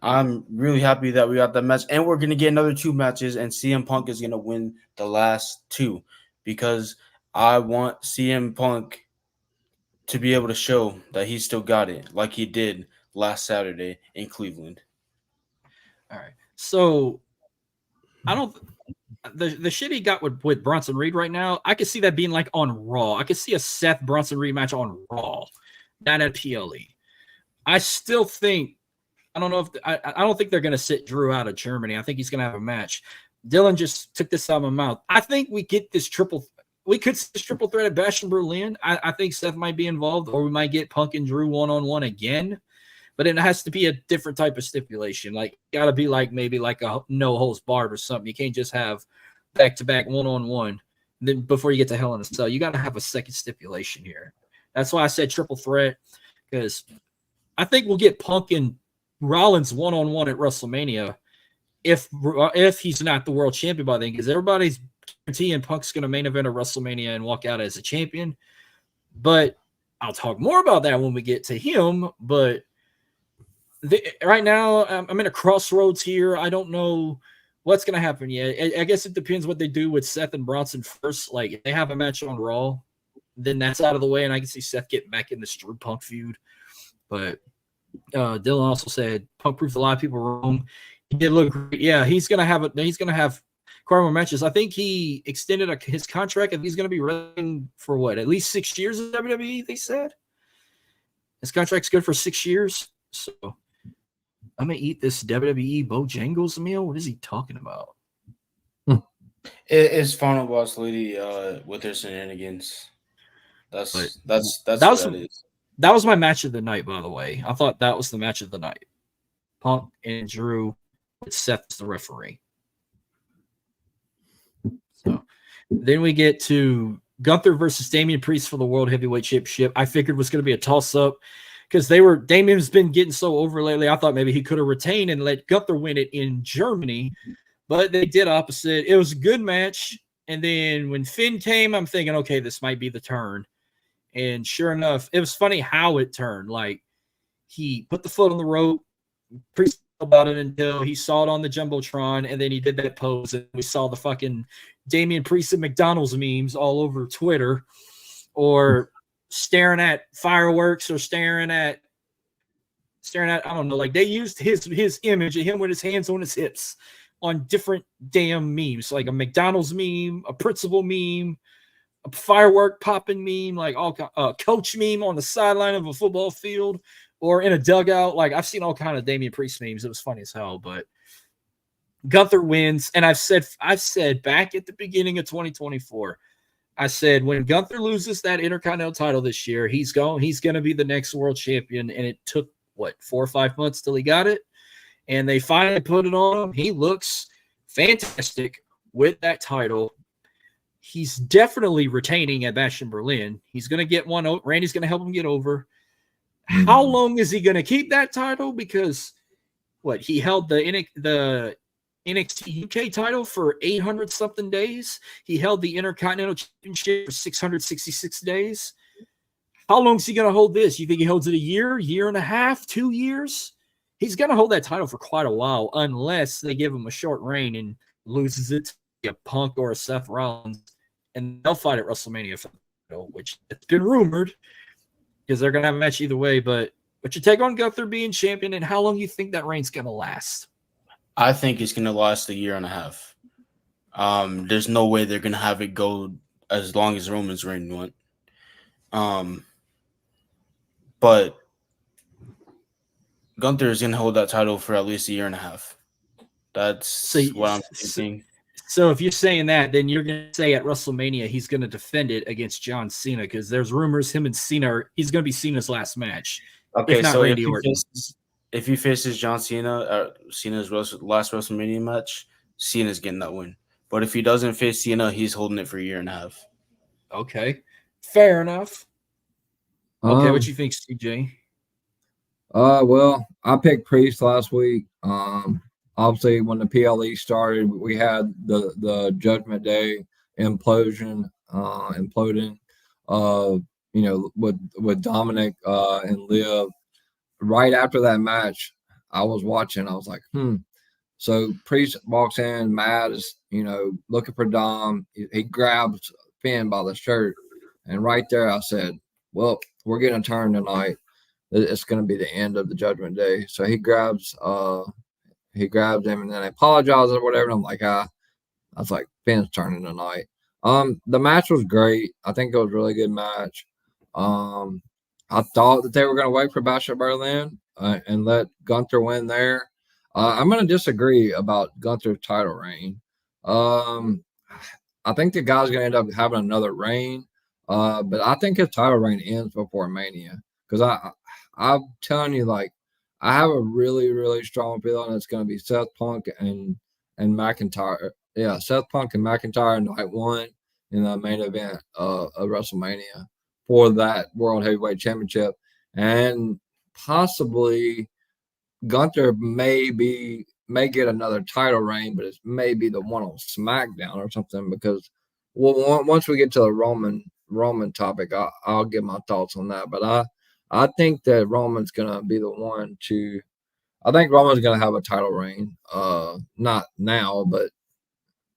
I'm really happy that we got that match, and we're gonna get another 2 matches, and CM Punk is gonna win the last 2 because I want CM Punk to be able to show that he still got it, like he did last Saturday in Cleveland. All right, so I don't the shit he got with Bronson Reed right now. I could see that being like on Raw. I could see a Seth Bronson Reed match on Raw, not at PLE. I still think. I don't know if I don't think they're going to sit Drew out of Germany. I think he's going to have a match. Dylan just took this out of my mouth. I think we get this we could see this triple threat at Bash in Berlin. I think Seth might be involved, or we might get Punk and Drew one-on-one again. But it has to be a different type of stipulation. Like, got to be like maybe like a no holds barred or something. You can't just have back-to-back one-on-one then before you get to Hell in a Cell. You got to have a second stipulation here. That's why I said triple threat, because I think we'll get Punk and Rollins one-on-one at WrestleMania if he's not the world champion by then, because everybody's guaranteeing Punk's going to main event at WrestleMania and walk out as a champion. But I'll talk more about that when we get to him. But right now, I'm in a crossroads here. I don't know what's going to happen yet. I guess it depends what they do with Seth and Bronson first. Like, if they have a match on Raw, then that's out of the way, and I can see Seth getting back in the Drew Punk feud. But Dylan also said Punk proved a lot of people wrong. He did look great. Yeah, he's gonna have quite more matches. I think he extended his contract, and he's gonna be running for what, at least 6 years in WWE. They said his contract's good for 6 years. So I'm gonna eat this WWE Bojangles meal. What is he talking about? It's Final Boss Lady with her shenanigans. That's what that is. That was my match of the night, by the way. I thought that was the match of the night. Punk and Drew with Seth as the referee. So then we get to Gunther versus Damian Priest for the World Heavyweight Championship. I figured was going to be a toss-up because Damian's been getting so over lately. I thought maybe he could have retained and let Gunther win it in Germany, but they did opposite. It was a good match. And then when Finn came, I'm thinking, okay, this might be the turn. And sure enough, it was funny how it turned. Like, he put the foot on the rope. Priest about it until he saw it on the Jumbotron, and then he did that pose, and we saw the fucking Damian Priest and McDonald's memes all over Twitter, or staring at fireworks, or staring at I don't know, like they used his image of him with his hands on his hips on different damn memes, like a McDonald's meme, a principal meme, a firework popping meme, like all coach meme on the sideline of a football field or in a dugout. Like I've seen all kind of Damian Priest memes. It was funny as hell. But Gunther wins, and I've said back at the beginning of 2024, I said when Gunther loses that Intercontinental title this year, he's going to be the next world champion. And it took 4 or 5 months till he got it, and they finally put it on him. He looks fantastic with that title. He's definitely retaining at Bash in Berlin. He's going to get one. Randy's going to help him get over. How long is he going to keep that title? Because he held the NXT UK title for 800 something days. He held the Intercontinental Championship for 666 days. How long is he going to hold this? You think he holds it a year and a half, 2 years? He's going to hold that title for quite a while, unless they give him a short reign and loses it to a Punk or a Seth Rollins, and they'll fight at WrestleMania for the title, which it's been rumored, because they're going to have a match either way. But what's your take on Gunther being champion, and how long you think that reign's going to last? I think it's going to last a year and a half. There's no way they're going to have it go as long as Roman's reign went. But Gunther is going to hold that title for at least a year and a half. That's what I'm thinking. So if you're saying that, then you're going to say at WrestleMania he's going to defend it against John Cena, because there's rumors him and Cena he's going to be Cena's last match. Okay, so if he faces John Cena at Cena's last WrestleMania match, Cena's getting that win. But if he doesn't face Cena, he's holding it for a year and a half. Okay, fair enough. Okay, what you think, CJ? Well, I picked Priest last week. Obviously, when the PLE started, we had the Judgment Day imploding. With Dominic and Liv. Right after that match, I was watching. I was like, So Priest walks in, mad as looking for Dom. He grabs Finn by the shirt, and right there, I said, "Well, we're getting a turn tonight. It's going to be the end of the Judgment Day." So he grabs him, and then apologizes or whatever. And I'm like, I was like, Finn's turning tonight. The match was great. I think it was a really good match. I thought that they were going to wait for Bash at Berlin and let Gunther win there. I'm going to disagree about Gunther's title reign. I think the guy's going to end up having another reign, but I think his title reign ends before Mania, because I'm telling you, like, I have a really, really strong feeling it's going to be Seth Punk and McIntyre. Yeah, Seth Punk and McIntyre night one in the main event of WrestleMania for that World Heavyweight Championship. And possibly Gunther may get another title reign, but it may be the one on SmackDown or something, because once we get to the Roman topic, I'll give my thoughts on that. But I think that Roman's going to be the one to – I think Roman's going to have a title reign, not now, but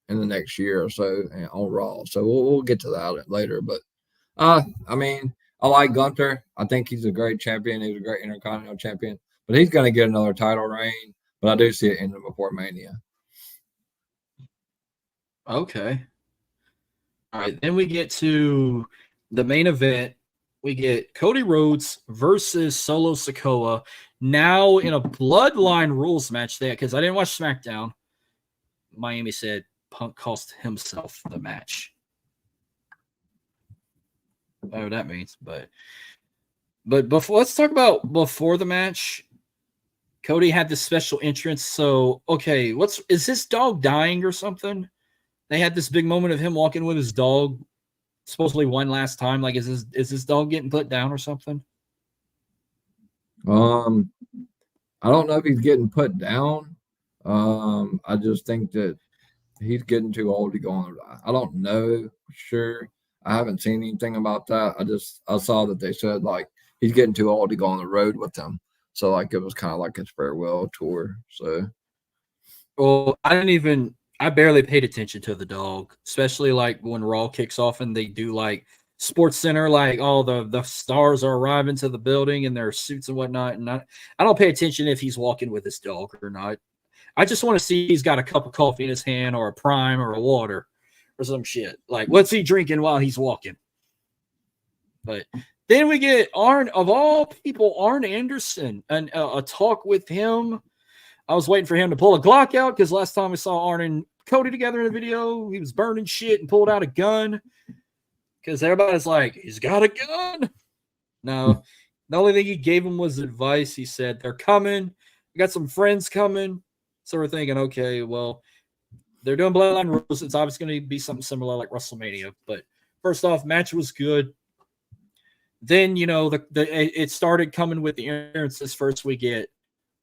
in the next year or so on Raw. So we'll get to that later. But, I mean, I like Gunther. I think he's a great champion. He's a great Intercontinental champion. But he's going to get another title reign. But I do see it ending before Mania. Okay. All right. Then we get to the main event. We get Cody Rhodes versus Solo Sikoa, now in a Bloodline rules match there, because I didn't watch SmackDown. Miami said Punk cost himself the match. Whatever that means. But before, let's talk about before the match. Cody had this special entrance. So, okay, is his dog dying or something? They had this big moment of him walking with his dog, supposedly one last time. Like, is his dog getting put down or something? I don't know if he's getting put down. I just think that he's getting too old to go on. I don't know for sure. I haven't seen anything about that. I saw that they said, like, he's getting too old to go on the road with them. So like it was kind of like his farewell tour. So Well, I barely paid attention to the dog, especially like when Raw kicks off and they do like Sports Center, like all the stars are arriving to the building in their suits and whatnot. And I don't pay attention if he's walking with his dog or not. I just want to see if he's got a cup of coffee in his hand or a prime or a water or some shit. Like, what's he drinking while he's walking? But then we get Arn, of all people, Arn Anderson, and a talk with him. I was waiting for him to pull a Glock out because last time we saw Arn and Cody together in a video, he was burning shit and pulled out a gun because everybody's like, he's got a gun. No, the only thing he gave him was advice. He said, they're coming. We got some friends coming. So we're thinking, okay, well, they're doing Bloodline rules. It's obviously going to be something similar like WrestleMania. But first off, match was good. Then, it started coming with the appearances. First, we get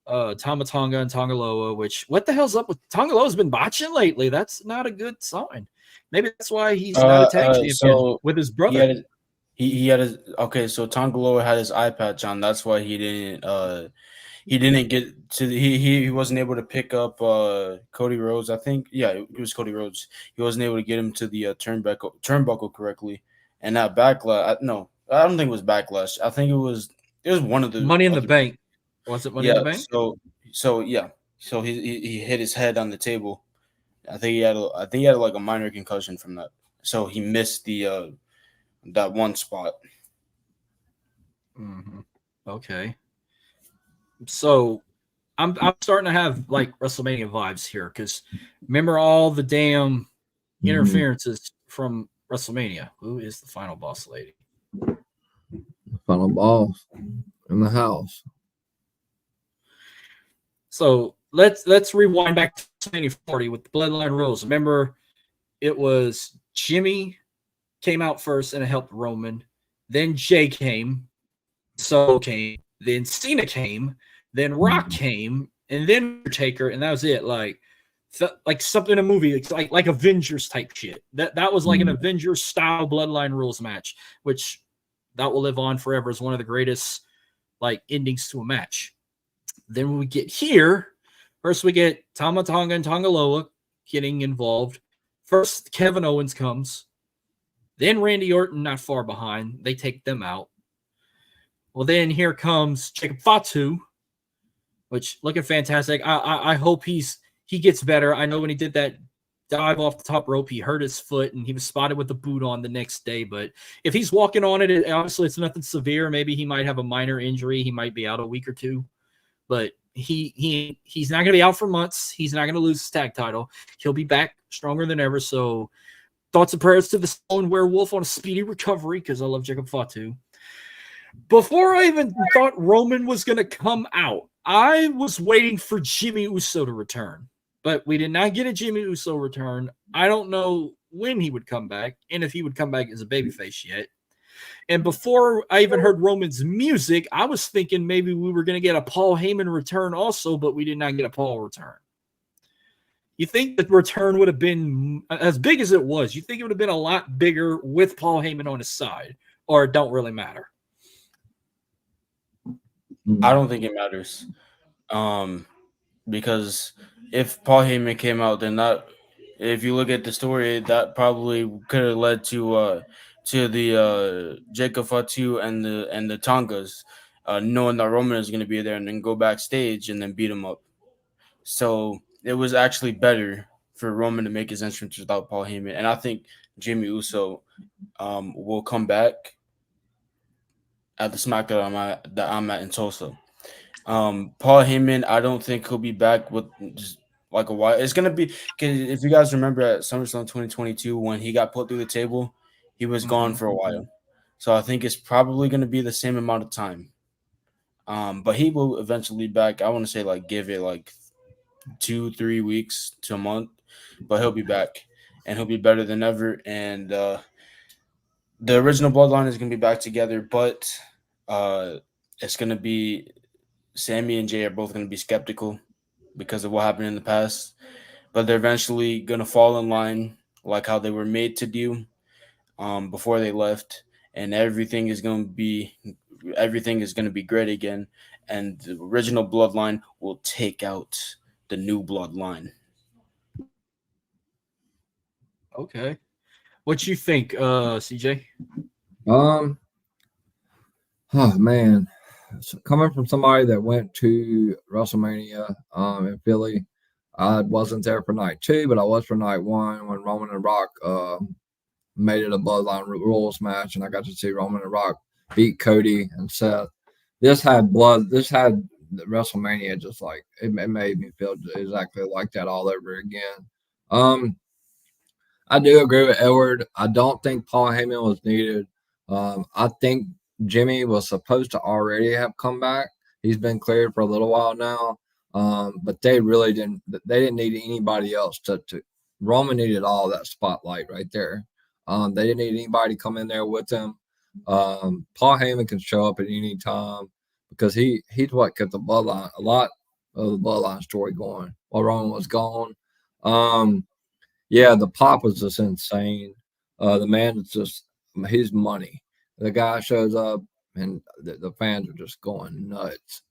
Tama Tonga and Tongaloa, which, what the hell's up with Tongaloa's been botching lately? That's not a good sign. Maybe that's why he's not a tag champion with his brother. He had his okay. So Tongaloa had his eye patch on. That's why he didn't get to he wasn't able to pick up Cody Rhodes. I think it was Cody Rhodes. He wasn't able to get him to the turnbuckle correctly, and that backlash. No, I don't think it was backlash. I think it was one of the Money in the Bank. Was it Money in the Bank? So he hit his head on the table. I think he had like a minor concussion from that. So he missed the that one spot. Mm-hmm. Okay. So I'm starting to have like WrestleMania vibes here because remember all the damn interferences from WrestleMania. Who is the final boss lady? The final boss in the house. So let's rewind back to WrestleMania 40 with the Bloodline rules. Remember, it was Jimmy came out first and it helped Roman. Then Jay came, So came, then Cena came, then Rock came, and then Undertaker, and that was it. Like something in a movie, it's like Avengers type shit. That was like an Avengers style Bloodline rules match, which that will live on forever as one of the greatest like endings to a match. Then when we get here, first we get Tama Tonga and Tongaloa getting involved. First, Kevin Owens comes. Then Randy Orton not far behind. They take them out. Well, then here comes Jacob Fatu, which looking fantastic. I hope he gets better. I know when he did that dive off the top rope, he hurt his foot and he was spotted with the boot on the next day. But if he's walking on it, obviously it's nothing severe. Maybe he might have a minor injury. He might be out a week or two. But he's not going to be out for months. He's not going to lose his tag title. He'll be back stronger than ever. So thoughts and prayers to the Stone Werewolf on a speedy recovery because I love Jacob Fatu. Before I even thought Roman was going to come out, I was waiting for Jimmy Uso to return. But we did not get a Jimmy Uso return. I don't know when he would come back and if he would come back as a babyface yet. And before I even heard Roman's music, I was thinking maybe we were going to get a Paul Heyman return also, but we did not get a Paul return. You think the return would have been as big as it was? You think it would have been a lot bigger with Paul Heyman on his side, or it don't really matter? I don't think it matters. Because if Paul Heyman came out, then if you look at the story, that probably could have led to the Jacob Fatu and the Tongas knowing that Roman is going to be there and then go backstage and then beat him up. So it was actually better for Roman to make his entrance without Paul Heyman. And I think Jimmy Uso will come back at the SmackDown that I'm at in Tulsa. Paul Heyman, I don't think he'll be back with just like a while. It's going to be – if you guys remember at SummerSlam 2022 when he got put through the table, he was gone for a while. So I think it's probably going to be the same amount of time. But he will eventually be back. I want to say give it 2-3 weeks to a month. But he'll be back. And he'll be better than ever. And the original Bloodline is going to be back together. But it's going to be – Sammy and Jay are both going to be skeptical because of what happened in the past. But they're eventually going to fall in line like how they were made to do before they left. and everything is going to be great again, and the original bloodline will take out the new bloodline. Okay. What you think, CJ? Oh man, so coming from somebody that went to WrestleMania in Philly, I wasn't there for night 2, but I was for night 1 when Roman and Rock made it a Bloodline Rules match, and I got to see Roman and Rock beat Cody and Seth. This had blood. This had WrestleMania just like it made me feel exactly like that all over again. I do agree with Edward. I don't think Paul Heyman was needed. I think Jimmy was supposed to already have come back. He's been cleared for a little while now. But they really didn't. They didn't need anybody else to. Roman needed all that spotlight right there. They didn't need anybody to come in there with him. Paul Heyman can show up at any time because he's what kept the bloodline, a lot of the bloodline story going while Roman was gone. Yeah, the pop was just insane. The man is just his money. The guy shows up and the fans are just going nuts.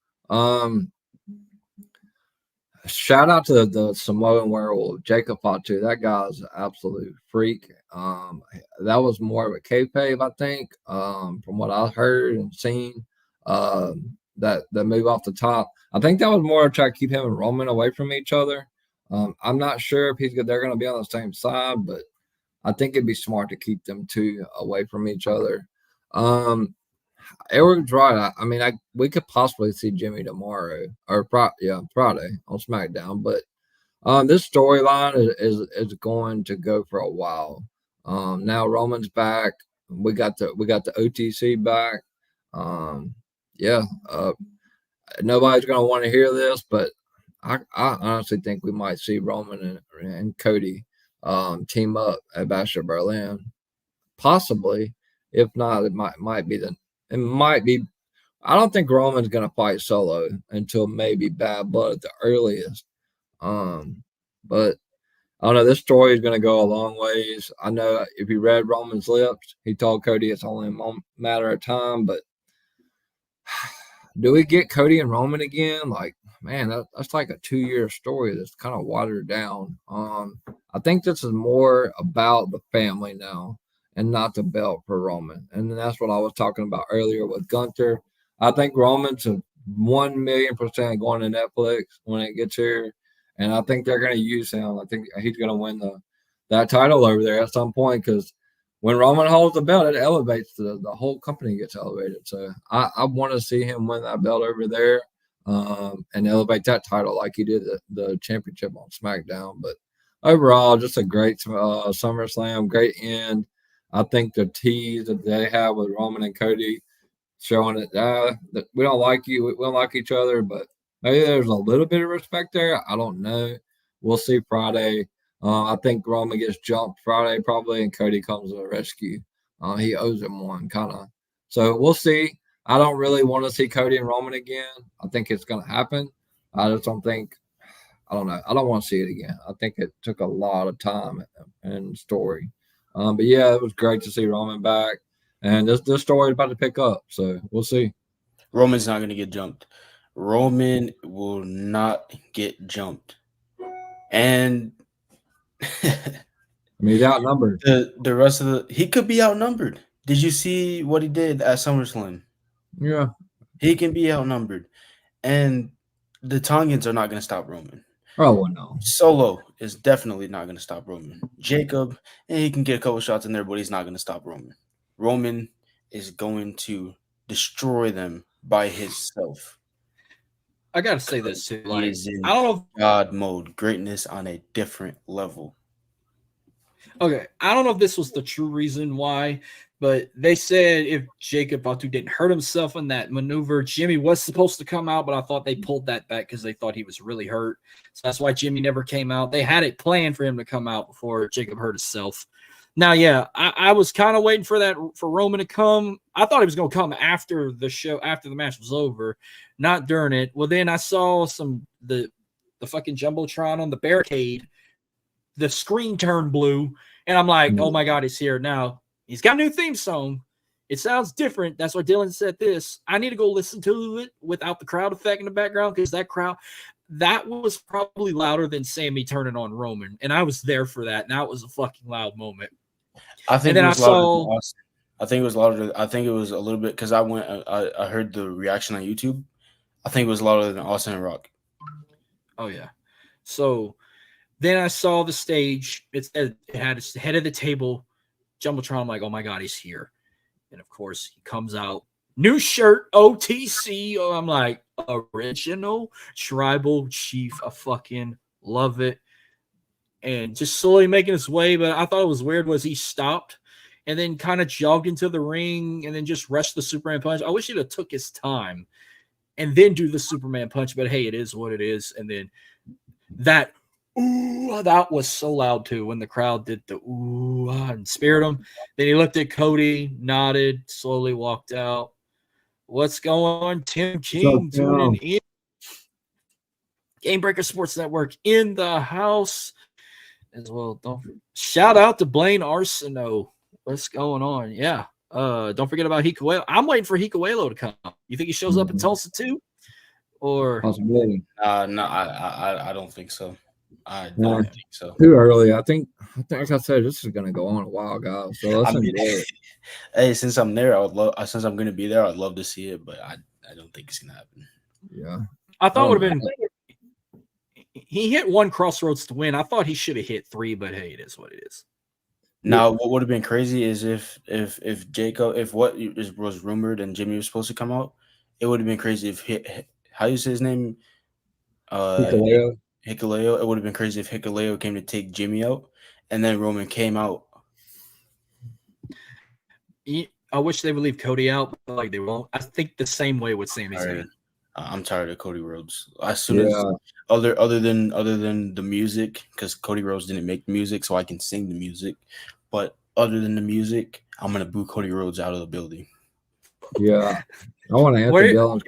Shout out to the Samoan werewolf, Jacob Fatu. That guy's an absolute freak. That was more of a kayfabe, I think, from what I heard and seen. That move off the top. I think that was more to try to keep him and Roman away from each other. I'm not sure if they're going to be on the same side, but I think it'd be smart to keep them two away from each other. Eric's right. I mean, we could possibly see Jimmy tomorrow or Friday on SmackDown, but this storyline is going to go for a while. Now Roman's back. We got the OTC back. Nobody's going to want to hear this, but I honestly think we might see Roman and Cody team up at Bash of Berlin. Possibly. If not, it might be. I don't think Roman's going to fight solo until maybe Bad Blood at the earliest. But I don't know. This story is going to go a long ways. I know if you read Roman's lips, he told Cody it's only a matter of time. But do we get Cody and Roman again? Like, man, that's like a 2-year story that's kind of watered down. I think this is more about the family now and not the belt for Roman. And that's what I was talking about earlier with Gunther. I think Roman's a 1,000,000% going to Netflix when it gets here. And I think they're going to use him. I think he's going to win that title over there at some point because when Roman holds the belt, it elevates the whole company gets elevated. So I want to see him win that belt over there and elevate that title like he did the championship on SmackDown. But overall, just a great SummerSlam, great end. I think the tease that they have with Roman and Cody showing that we don't like you, we don't like each other, but maybe there's a little bit of respect there. I don't know. We'll see Friday. I think Roman gets jumped Friday probably, and Cody comes to the rescue. He owes him one, kind of. So we'll see. I don't really want to see Cody and Roman again. I think it's going to happen. I just don't think – I don't know. I don't want to see it again. I think it took a lot of time and story. But, yeah, it was great to see Roman back. And this story is about to pick up, so we'll see. Roman's not going to get jumped. Roman will not get jumped. And he's outnumbered. The rest of he could be outnumbered. Did you see what he did at SummerSlam? Yeah. He can be outnumbered. And the Tongans are not going to stop Roman. Oh, well, no. Solo is definitely not going to stop Roman. Jacob, and he can get a couple shots in there, but he's not going to stop Roman. Roman is going to destroy them by himself. I gotta say this too. He Like, is in I don't know. God mode, greatness on a different level. Okay, I don't know if this was the true reason why, but they said if Jacob Fatu didn't hurt himself in that maneuver, Jimmy was supposed to come out, but I thought they pulled that back because they thought he was really hurt. So that's why Jimmy never came out. They had it planned for him to come out before Jacob hurt himself. Now, yeah, I was kind of waiting for Roman to come. I thought he was going to come after the show, after the match was over, not during it. Well, then I saw the fucking Jumbotron on the barricade. The screen turned blue, and I'm like, oh my God, he's here. Now, he's got a new theme song. It sounds different. That's why Dylan said this. I need to go listen to it without the crowd effect in the background, because that was probably louder than Sammy turning on Roman. And I was there for that. And that was a fucking loud moment. I think And then it was louder than saw. Austin. I think it was louder. I think it was a little bit because I heard the reaction on YouTube. I think it was louder than Austin and Rock. Oh, yeah. So then I saw the stage. It had its head of the table, Jumbotron. I'm like, oh my God, he's here. And of course, he comes out. New shirt, OTC. Oh, I'm like, original tribal chief. I fucking love it. And just slowly making his way. But I thought it was weird was he stopped and then kind of jogged into the ring and then just rushed the Superman punch. I wish he'd have took his time and then do the Superman punch. But hey, it is what it is. And then that, ooh, that was so loud too when the crowd did the ooh and spared him. Then he looked at Cody, nodded, slowly walked out. What's going on? Tim King tuning in. Game Breaker Sports Network in the house as well. Shout out to Blaine Arsenault. What's going on? Yeah. Don't forget about Hikuelo. I'm waiting for Hikuelo to come. You think he shows up in Tulsa too? Or Possibility. No, I don't think so. I don't think so. Too early. I think like I said, this is gonna go on a while, guys. So let's enjoy it. Hey, since I'm there, since I'm gonna be there, I'd love to see it, but I don't think it's gonna happen. Yeah. I thought it would have been. He hit one Crossroads to win. I thought he should have hit 3, but hey, it is what it is. Now, what would have been crazy is if what was rumored and Jimmy was supposed to come out, it would have been crazy if how you say his name? Hikuleo. It would have been crazy if Hikuleo came to take Jimmy out, and then Roman came out. I wish they would leave Cody out, but like they won't. I think the same way with Sami Zayn. I'm tired of Cody Rhodes. As soon as other than the music, because Cody Rhodes didn't make the music, so I can sing the music. But other than the music, I'm gonna boo Cody Rhodes out of the building. Yeah, I want to answer Dylan's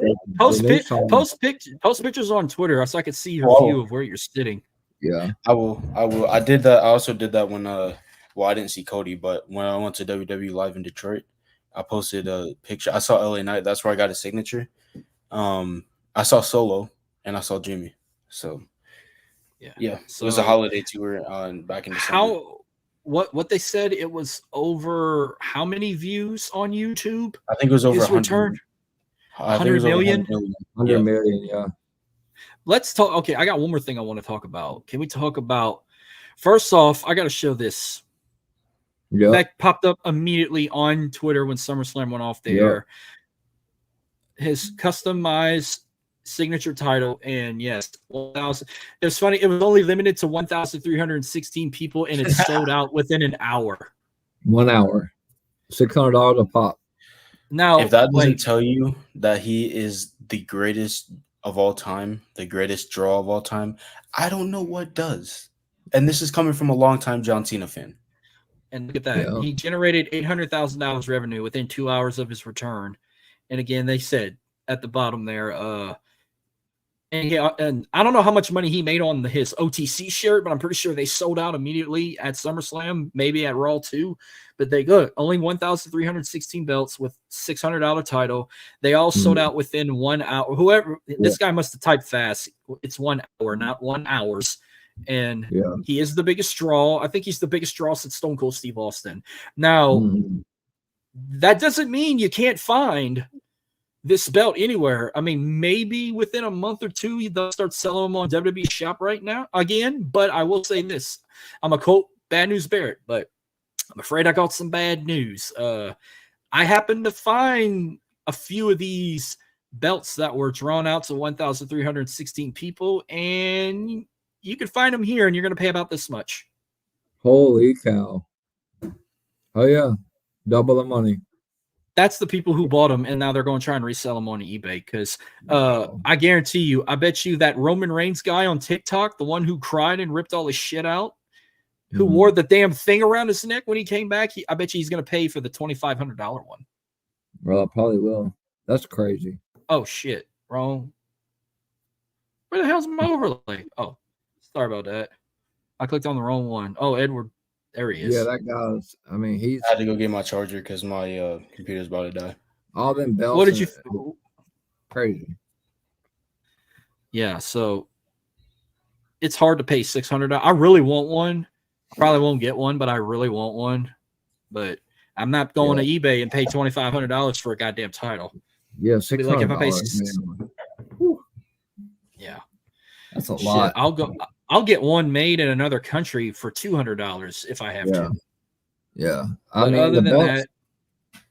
post pictures on Twitter so I could see your view of where you're sitting. Yeah, I will. I did that. I also did that when I didn't see Cody, but when I went to WWE Live in Detroit, I posted a picture. I saw LA Knight. That's where I got his signature. I saw Solo and I saw Jimmy. So yeah. So, it was a holiday tour back in December. What they said, it was over how many views on YouTube? I think it was over 100 million. 100 million, yeah. Let's talk. Okay, I got one more thing I want to talk about. Can we talk about? First off, I got to show this. Yeah, that popped up immediately on Twitter when SummerSlam went off the air. His customized signature title, and yes, 1,000. It was funny. It was only limited to 1,316 people, and it sold out within an hour. 1 hour, $600 a pop. Now, if that doesn't tell you that he is the greatest of all time, the greatest draw of all time, I don't know what does. And this is coming from a longtime John Cena fan. And look at that. Yeah. He generated $800,000 revenue within 2 hours of his return. And again, they said at the bottom there, and I don't know how much money he made on his OTC shirt, but I'm pretty sure they sold out immediately at SummerSlam, maybe at Raw too. But they good. Only 1,316 belts with $600 title. They all sold out within 1 hour. This guy must have typed fast. It's 1 hour, not 1 hours. And he is the biggest draw. I think he's the biggest draw since Stone Cold Steve Austin. Now, that doesn't mean you can't find this belt anywhere. I mean, maybe within a month or two, they'll start selling them on WWE Shop right now again. But I will say this. I'm a quote Bad News Barrett, but I'm afraid I got some bad news. I happened to find a few of these belts that were drawn out to 1,316 people, and you can find them here, and you're going to pay about this much. Holy cow. Oh, yeah. Double the money. That's the people who bought them, and now they're going to try and resell them on eBay because I guarantee you, I bet you that Roman Reigns guy on TikTok, the one who cried and ripped all his shit out, who wore the damn thing around his neck when he came back, I bet you he's going to pay for the $2,500 one. Well, I probably will. That's crazy. Oh, shit. Wrong. Where the hell's my overlay? Oh, sorry about that. I clicked on the wrong one. Oh, Edward There he is. Yeah, that guy's. I mean, he's I had to go get my charger because my computer's about to die. all them belts. What did and- you? Crazy. Yeah, so it's hard to pay $600. I really want one. I probably won't get one, but I really want one. But I'm not going to eBay and pay $2,500 for a goddamn title. Yeah, Be $600. like if I pay man. Yeah, That's a shit, lot. I'll get one made in another country for $200 if I have to. Yeah. But I other mean, the than belts. that,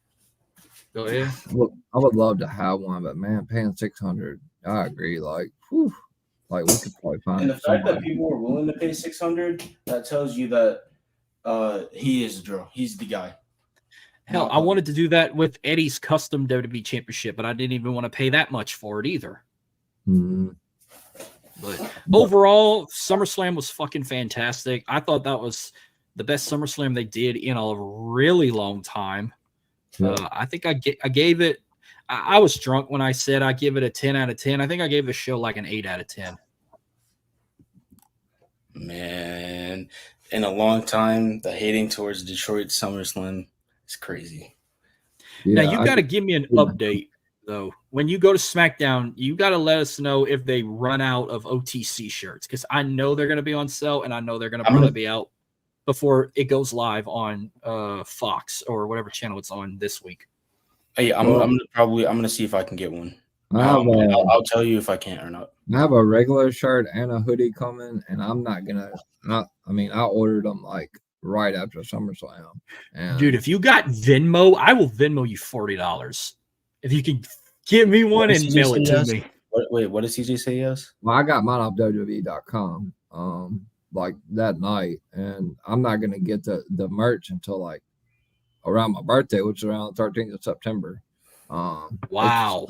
go ahead. I would love to have one, but man, paying $600, I agree. Like, whew, like we could probably find. And the fact that somebody. people are willing to pay $600, that tells you that he is the drill. He's the guy. Hell, I wanted to do that with Eddie's custom WWE championship, but I didn't even want to pay that much for it either. Mhm. But overall, SummerSlam was fucking fantastic. I thought that was the best SummerSlam they did in a really long time. Yeah. I think I gave it. I was drunk when I said I give it a 10 out of 10. I think I gave the show like an 8 out of 10. Man, in a long time, the hating towards Detroit SummerSlam is crazy. Now Yeah, you got to give me an update though. When you go to SmackDown, you got to let us know if they run out of OTC shirts because I know they're going to be on sale and I know they're going to probably be out before it goes live on Fox or whatever channel it's on this week. Hey, I'm gonna see if I can get one. I'll tell you if I can or not. I have a regular shirt and a hoodie coming, and I'm not gonna. I ordered them like right after SummerSlam. And Dude, if you got Venmo, I will Venmo you $40 if you can give me one and mail it to me. Wait, what did CJ say? Yes. well, I got mine off WWE.com like that night, and I'm not gonna get the merch until like around my birthday, which is around the 13th of September. Wow.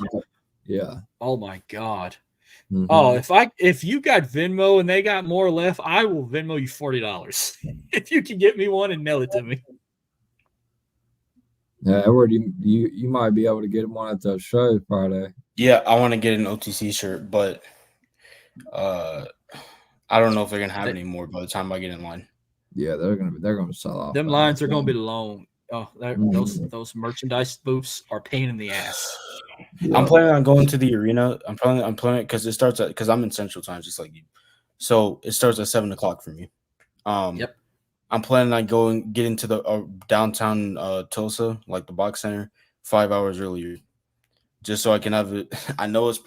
Yeah. Oh my God. Mhm. Oh, if you got Venmo and they got more left, I will Venmo you $40 if you can get me one and mail it to me. Yeah, Edward, you might be able to get one at the show Friday. Yeah, I want to get an OTC shirt, but I don't know if they're gonna have any more by the time I get in line. Yeah, they're gonna sell off. Them lines are gonna be long. Oh, Mhm. those merchandise booths are pain in the ass. I'm planning on going to the arena. I'm planning because it starts at because I'm in Central Time just like you, so it starts at 7:00 for me. Yep. I'm planning on getting to the downtown Tulsa, like the box center, 5 hours earlier, just so I can have it. I know it's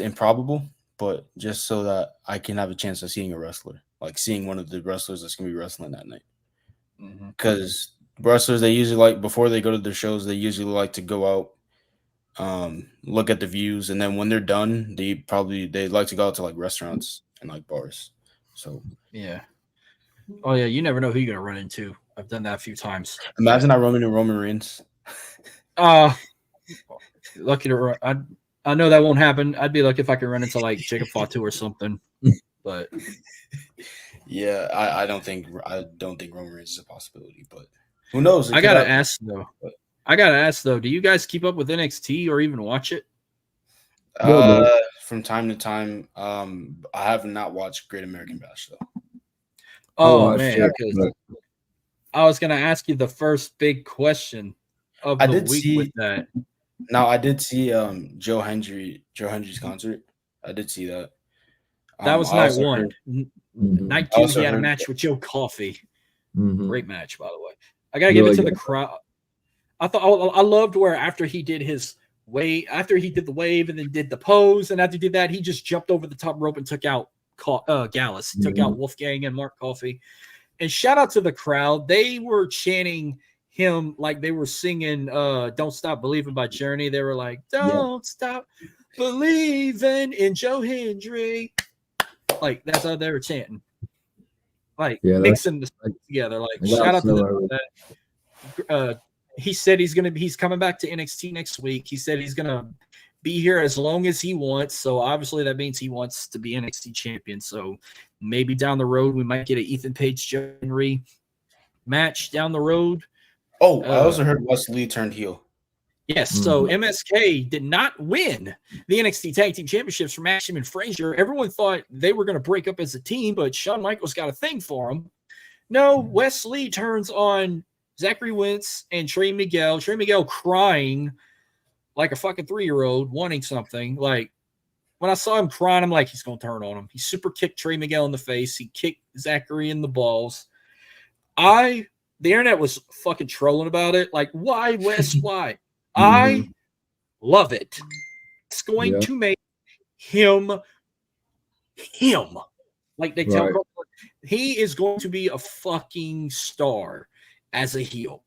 improbable, but just so that I can have a chance of seeing a wrestler, like seeing one of the wrestlers that's gonna be wrestling that night. Because wrestlers, they usually like before they go to their shows, they usually like to go out, look at the views, and then when they're done, they like to go out to like restaurants and like bars. So Yeah. Oh yeah, you never know who you're gonna run into. I've done that a few times. imagine I Roman and Roman Reigns. Lucky to I know that won't happen. I'd be lucky if I could run into like Jacob Fatu or something. But Yeah, I don't think Roman Reigns is a possibility, but who knows? I gotta ask though. Do you guys keep up with NXT or even watch it? From time to time, I have not watched Great American Bash though. Oh man, I was gonna ask you the first big question of the week with that. Now I did see Joe Hendry's concert. I did see that. That was night one. Night two, he had a match with Joe Coffey. Great match, by the way. I gotta give it to the crowd. I loved where after he did the wave and then did the pose, and after he did that, he just jumped over the top rope and took out Gallus. He took out Wolfgang and Mark Coffey. And shout out to the crowd. They were chanting him like they were singing Don't Stop Believing by Journey. They were like, Don't stop believing in Joe Hendry. Like that's how they were chanting. Like mixing the together. Like shout out to that. He said he's coming back to NXT next week. He said he's gonna be here as long as he wants. So obviously that means he wants to be NXT champion. So maybe down the road we might get an Ethan Page Joe Henry match down the road. Oh, I also heard Wes Lee turned heel. Yes, so MSK did not win the NXT Tag Team Championships from Axiom and Frazier. Everyone thought they were going to break up as a team, but Shawn Michaels got a thing for them. No, Wesley turns on Zachary Wentz and Trey Miguel. Trey Miguel crying like a fucking 3-year-old wanting something. Like, when I saw him crying, I'm like, he's going to turn on him. He super kicked Trey Miguel in the face. He kicked Zachary in the balls. The internet was fucking trolling about it. Like, why, Wes? Why? I love it. It's going to make him. Like they tell him, he is going to be a fucking star as a heel.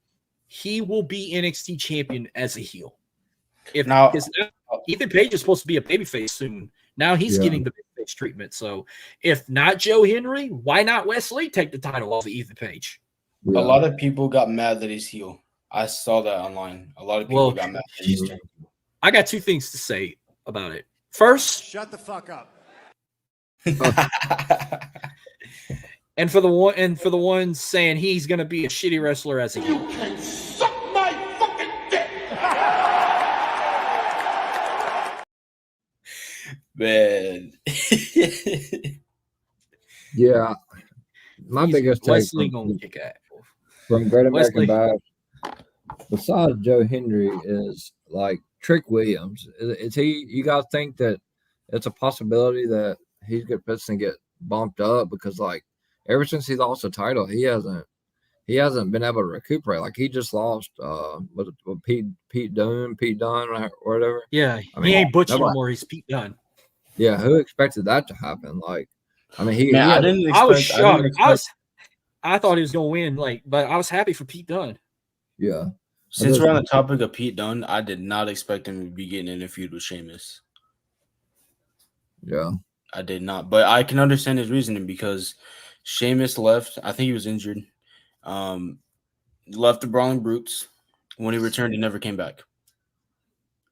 He will be NXT champion as a heel. Because Ethan Page is supposed to be a babyface soon. Now he's getting the babyface treatment. So if not Joe Henry, why not Wesley take the title off of Ethan Page? A lot of people got mad that he's heel. I saw that online. A lot of people got mad that he's heel. I got 2 things to say about it. First, shut the fuck up. and for the ones saying he's going to be a shitty wrestler as a heel. You can suck my fucking dick. Man. Yeah. My biggest take from Great American Bash, besides Joe Henry, is like Trick Williams. Is he? You guys think that it's a possibility that he's going to get bumped up because, like, ever since he lost the title, he hasn't been able to recuperate. Like, he just lost with Pete Dunne or whatever. Yeah, he ain't Butch no more. He's Pete Dunne. Yeah, who expected that to happen? Like, I mean, I was shocked. I thought he was going to win, like, but I was happy for Pete Dunne. Yeah. Since we're on the topic of Pete Dunne, I did not expect him to be getting in a feud with Sheamus. Yeah. I did not, but I can understand his reasoning because Sheamus left. I think he was injured. Left the Brawling Brutes. When he returned, he never came back.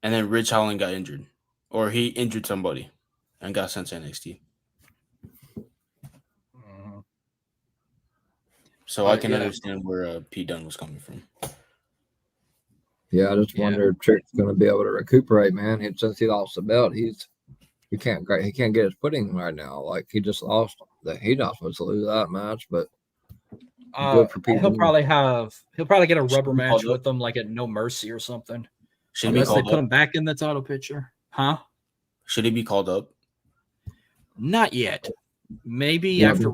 And then Ridge Holland got injured, or he injured somebody and got sent to NXT. So I can understand where Pete Dunne was coming from. Yeah, I just wonder if Trick's going to be able to recuperate, man. Since he lost the belt, he can't get his footing right now. Like, he just lost that. He's not supposed to lose that match, but good for Pete. He'll probably get a rubber match with them, like at No Mercy or something. Unless they put him back in the title picture, huh? Should he be called up? Not yet. Maybe after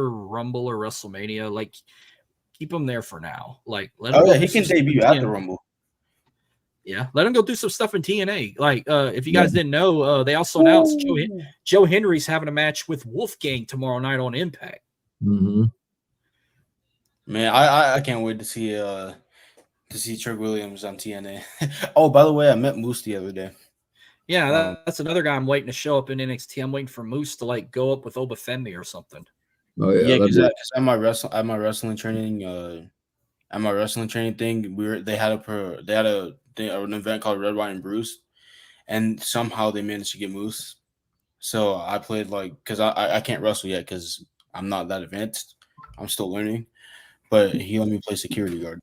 Rumble or WrestleMania. Like, keep him there for now. Like, he can debut at the Rumble. Yeah, let him go do some stuff in TNA. Like, if you guys didn't know, they also announced Joe Henry's having a match with Wolfgang tomorrow night on Impact. Mm-hmm. Man, I can't wait to see Trick Williams on TNA. Oh, by the way, I met Moose the other day. Yeah, that's another guy I'm waiting to show up in NXT. I'm waiting for Moose to like go up with Obafemi or something. Oh yeah, because at my wrestling training thing, they had an event called Red, White, and Bruce, and somehow they managed to get Moose. So I played because I can't wrestle yet because I'm not that advanced. I'm still learning, but he let me play security guard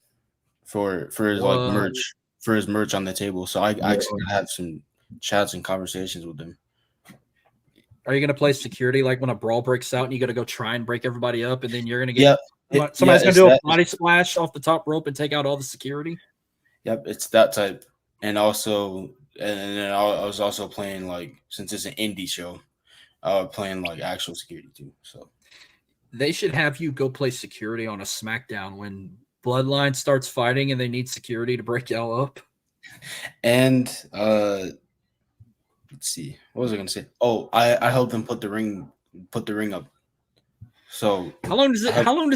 for his merch on the table. So I actually had some chats and conversations with him. Are you going to play security like when a brawl breaks out and you got to go try and break everybody up, and then you're going to get somebody's going to do a body splash off the top rope and take out all the security? Yep, it's that type. And also, and then I was also playing since it's an indie show, playing actual security too. So they should have you go play security on a SmackDown when Bloodline starts fighting and they need security to break y'all up. And let's see, what was I gonna say? Oh, I helped them put the ring up. So how long does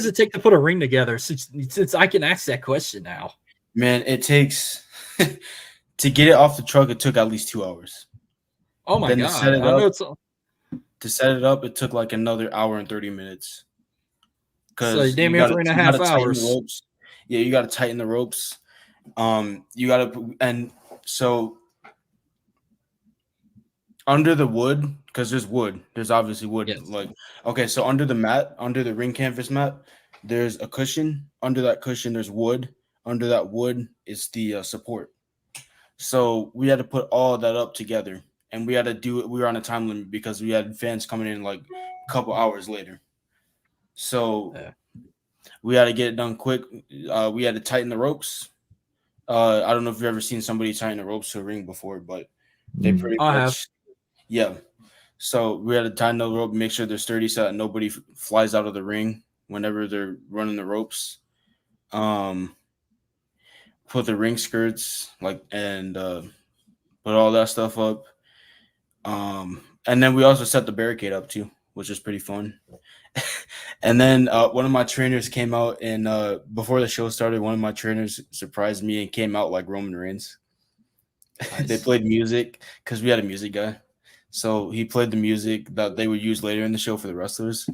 it take to put a ring together? Since I can ask that question now. Man, it takes to get it off the truck. It took at least 2 hours. Oh my god! To set it up, it took another hour and 30 minutes. So damn near 3.5 hours. Yeah, you got to tighten the ropes. So under the wood, because there's wood. There's obviously wood. Yes. So under the mat, under the ring canvas mat, there's a cushion. Under that cushion, there's wood. Under that wood is the support. So we had to put all of that up together, and we had to do it. We were on a time limit because we had fans coming in a couple hours later. So Yeah. we had to get it done quick. We had to tighten the ropes. I don't know if you've ever seen somebody tighten the ropes to a ring before, but they pretty I have. much, yeah. So we had to tighten the rope, make sure they're sturdy so that nobody flies out of the ring whenever they're running the ropes. Put the ring skirts and put all that stuff up. And then we also set the barricade up too, which was pretty fun. And then one of my trainers came out and before the show started, one of my trainers surprised me and came out like Roman Reigns. Nice. They played music because we had a music guy. So he played the music that they would use later in the show for the wrestlers.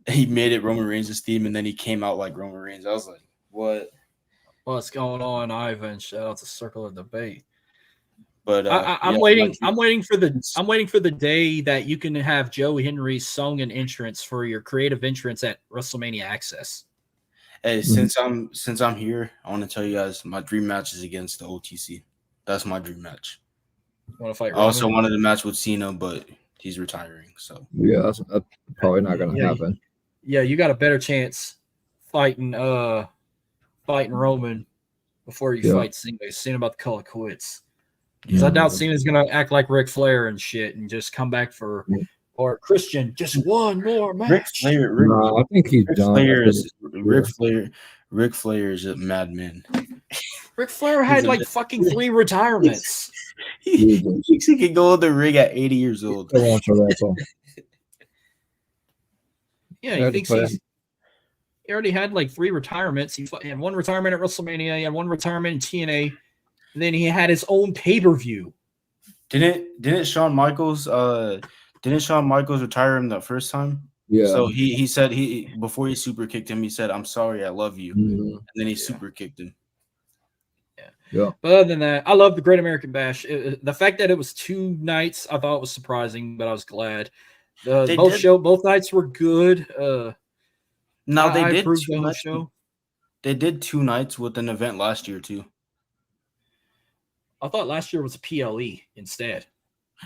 He made it Roman Reigns' theme, and then he came out like Roman Reigns. I was like, what? What's going on, Ivan? Shout out to Circle of Debate. But I'm waiting. I'm waiting for the day that you can have Joe Henry's song and entrance for your creative entrance at WrestleMania Access. Hey, since I'm here, I want to tell you guys my dream match is against the OTC. That's my dream match. Want to fight? I also wanted a match with Cena, but he's retiring. So Yeah, that's probably not going to happen. Yeah, you got a better chance fighting Roman before you fight Cena. Cena about to call it quits. Because I doubt Cena's gonna act like Ric Flair and shit and just come back for or Christian just one more match. No, I think he's done. Ric Flair is a madman. Ric Flair had like fucking 3 retirements. He thinks he can go in the ring at 80 years old. Yeah, he thinks he already had like 3 retirements. He had 1 retirement at WrestleMania. He had 1 retirement in TNA. And then he had his own pay-per-view. Didn't Shawn Michaels retire him the first time? Yeah. So he said before he super kicked him, he said, "I'm sorry, I love you," and then he super kicked him. Yeah. But other than that, I love the Great American Bash. The fact that it was 2 nights, I thought was surprising, but I was glad. Both nights were good. Now I approved the whole show. They did 2 nights with an event last year too. I thought last year was a PLE instead.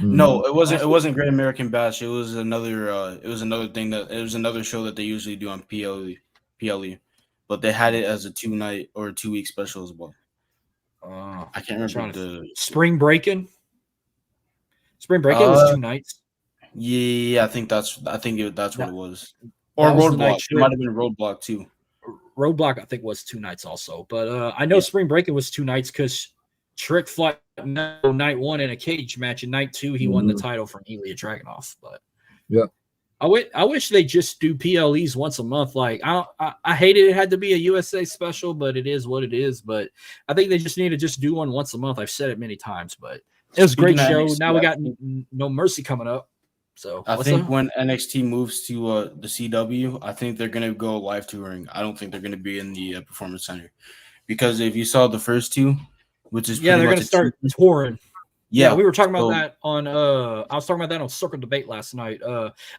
No, it wasn't. It wasn't Great American Bash. It was another. It was another show that they usually do on PLE, but they had it as a 2-night or 2-week special as well. I can't remember the Spring Breakin'. Spring Breakin' was 2 nights. Yeah, I think that's what it was. Or Roadblock. It might have been Roadblock too. Roadblock, I think, was 2 nights also. But I know Spring Breakin' was 2 nights because Trick fought night 1 in a cage match, and night 2 he won the title from Ilya Dragunov. But I wish they just do PLEs once a month. Like I hated it had to be a USA special, but it is what it is. But I think they just need to just do one once a month. I've said it many times, but it was a great show. Now we got No Mercy coming up. So I think when NXT moves to the CW, I think they're gonna go live touring. I don't think they're gonna be in the Performance Center because if you saw the first 2. Which is they're going to start touring. Yeah, we were talking about that on. I was talking about that on Circle Debate last night.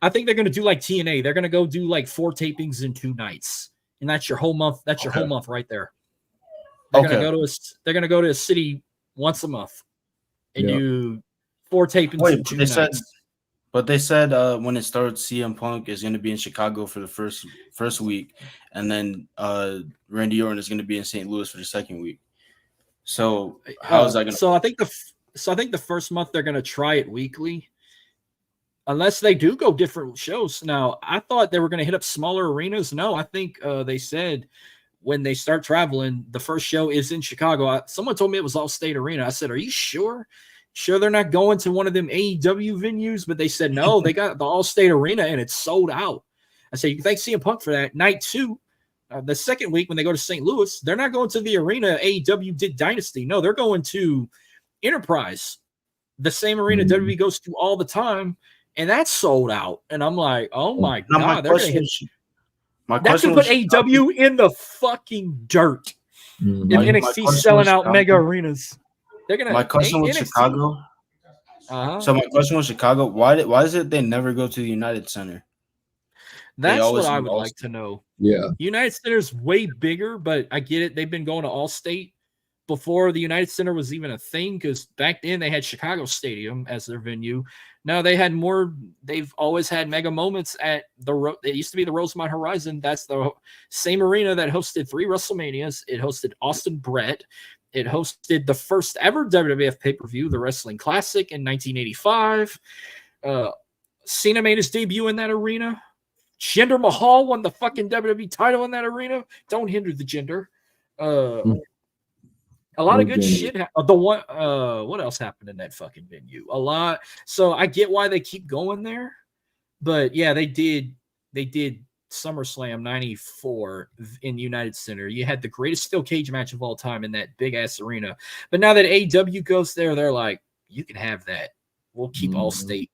I think they're going to do like TNA. They're going to go do like 4 tapings in 2 nights, and that's your whole month. That's your whole month right there. They're going to go to a city once a month and do 4 tapings in 2 nights. But they said when it starts, CM Punk is going to be in Chicago for the first week, and then Randy Orton is going to be in St. Louis for the second week. So how is that going to? So I think the first month they're going to try it weekly, unless they do go different shows. Now I thought they were going to hit up smaller arenas. No, I think they said when they start traveling, the first show is in Chicago. Someone told me it was Allstate Arena. I said, "Are you sure? Sure they're not going to one of them AEW venues?" But they said no, they got the Allstate Arena and it's sold out. I said, "You can thank CM Punk for that." Night 2. The second week when they go to St. Louis, they're not going to the arena AEW did Dynasty. No, they're going to Enterprise, the same arena WWE goes to all the time, and that's sold out. And I'm like, oh my God, they're going to hit. That's going to put AEW in the fucking dirt. If NXT's selling out mega arenas, they're going to. My question with Chicago. So my question with Chicago, why is it they never go to the United Center? That's what I would like to know. Yeah. United Center's way bigger, but I get it. They've been going to Allstate. before the United Center was even a thing, because back then they had Chicago Stadium as their venue. Now they had more. They've always had mega moments at it used to be the Rosemont Horizon. That's the same arena that hosted 3 WrestleManias. It hosted Austin Brett. It hosted the first ever WWF pay-per-view, the Wrestling Classic, in 1985. Cena made his debut in that arena. Jinder Mahal won the fucking WWE title in that arena. Don't hinder the gender. A lot of good shit. What else happened in that fucking venue? A lot. So I get why they keep going there. But yeah, they did SummerSlam 94 in United Center. You had the greatest steel cage match of all time in that big ass arena. But now that AEW goes there, they're like, you can have that. We'll keep Allstate.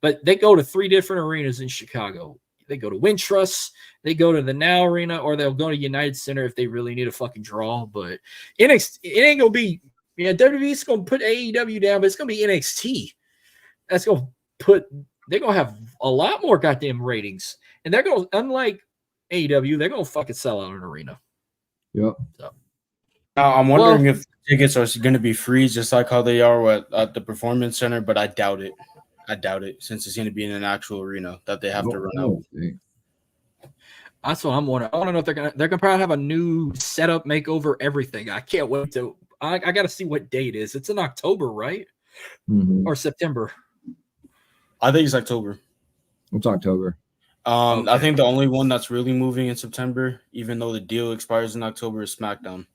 But they go to 3 different arenas in Chicago. They go to Wintrust, they go to the Now Arena, or they'll go to United Center if they really need a fucking draw. But NXT, it ain't gonna be, WWE's gonna put AEW down, but it's gonna be NXT. That's gonna they're gonna have a lot more goddamn ratings. And they're gonna, unlike AEW, they're gonna fucking sell out an arena. Yep. So. Now, I'm wondering if tickets are going to be free, just like how they are at the Performance Center, but I doubt it. Since it's going to be in an actual arena that they have to run out. That's what I'm wondering. I want to know if they're gonna probably have a new setup, makeover, everything. I can't wait to. I got to see what date it is. It's in October, right? Or September? I think it's October. It's October. Okay. I think the only one that's really moving in September, even though the deal expires in October, is SmackDown.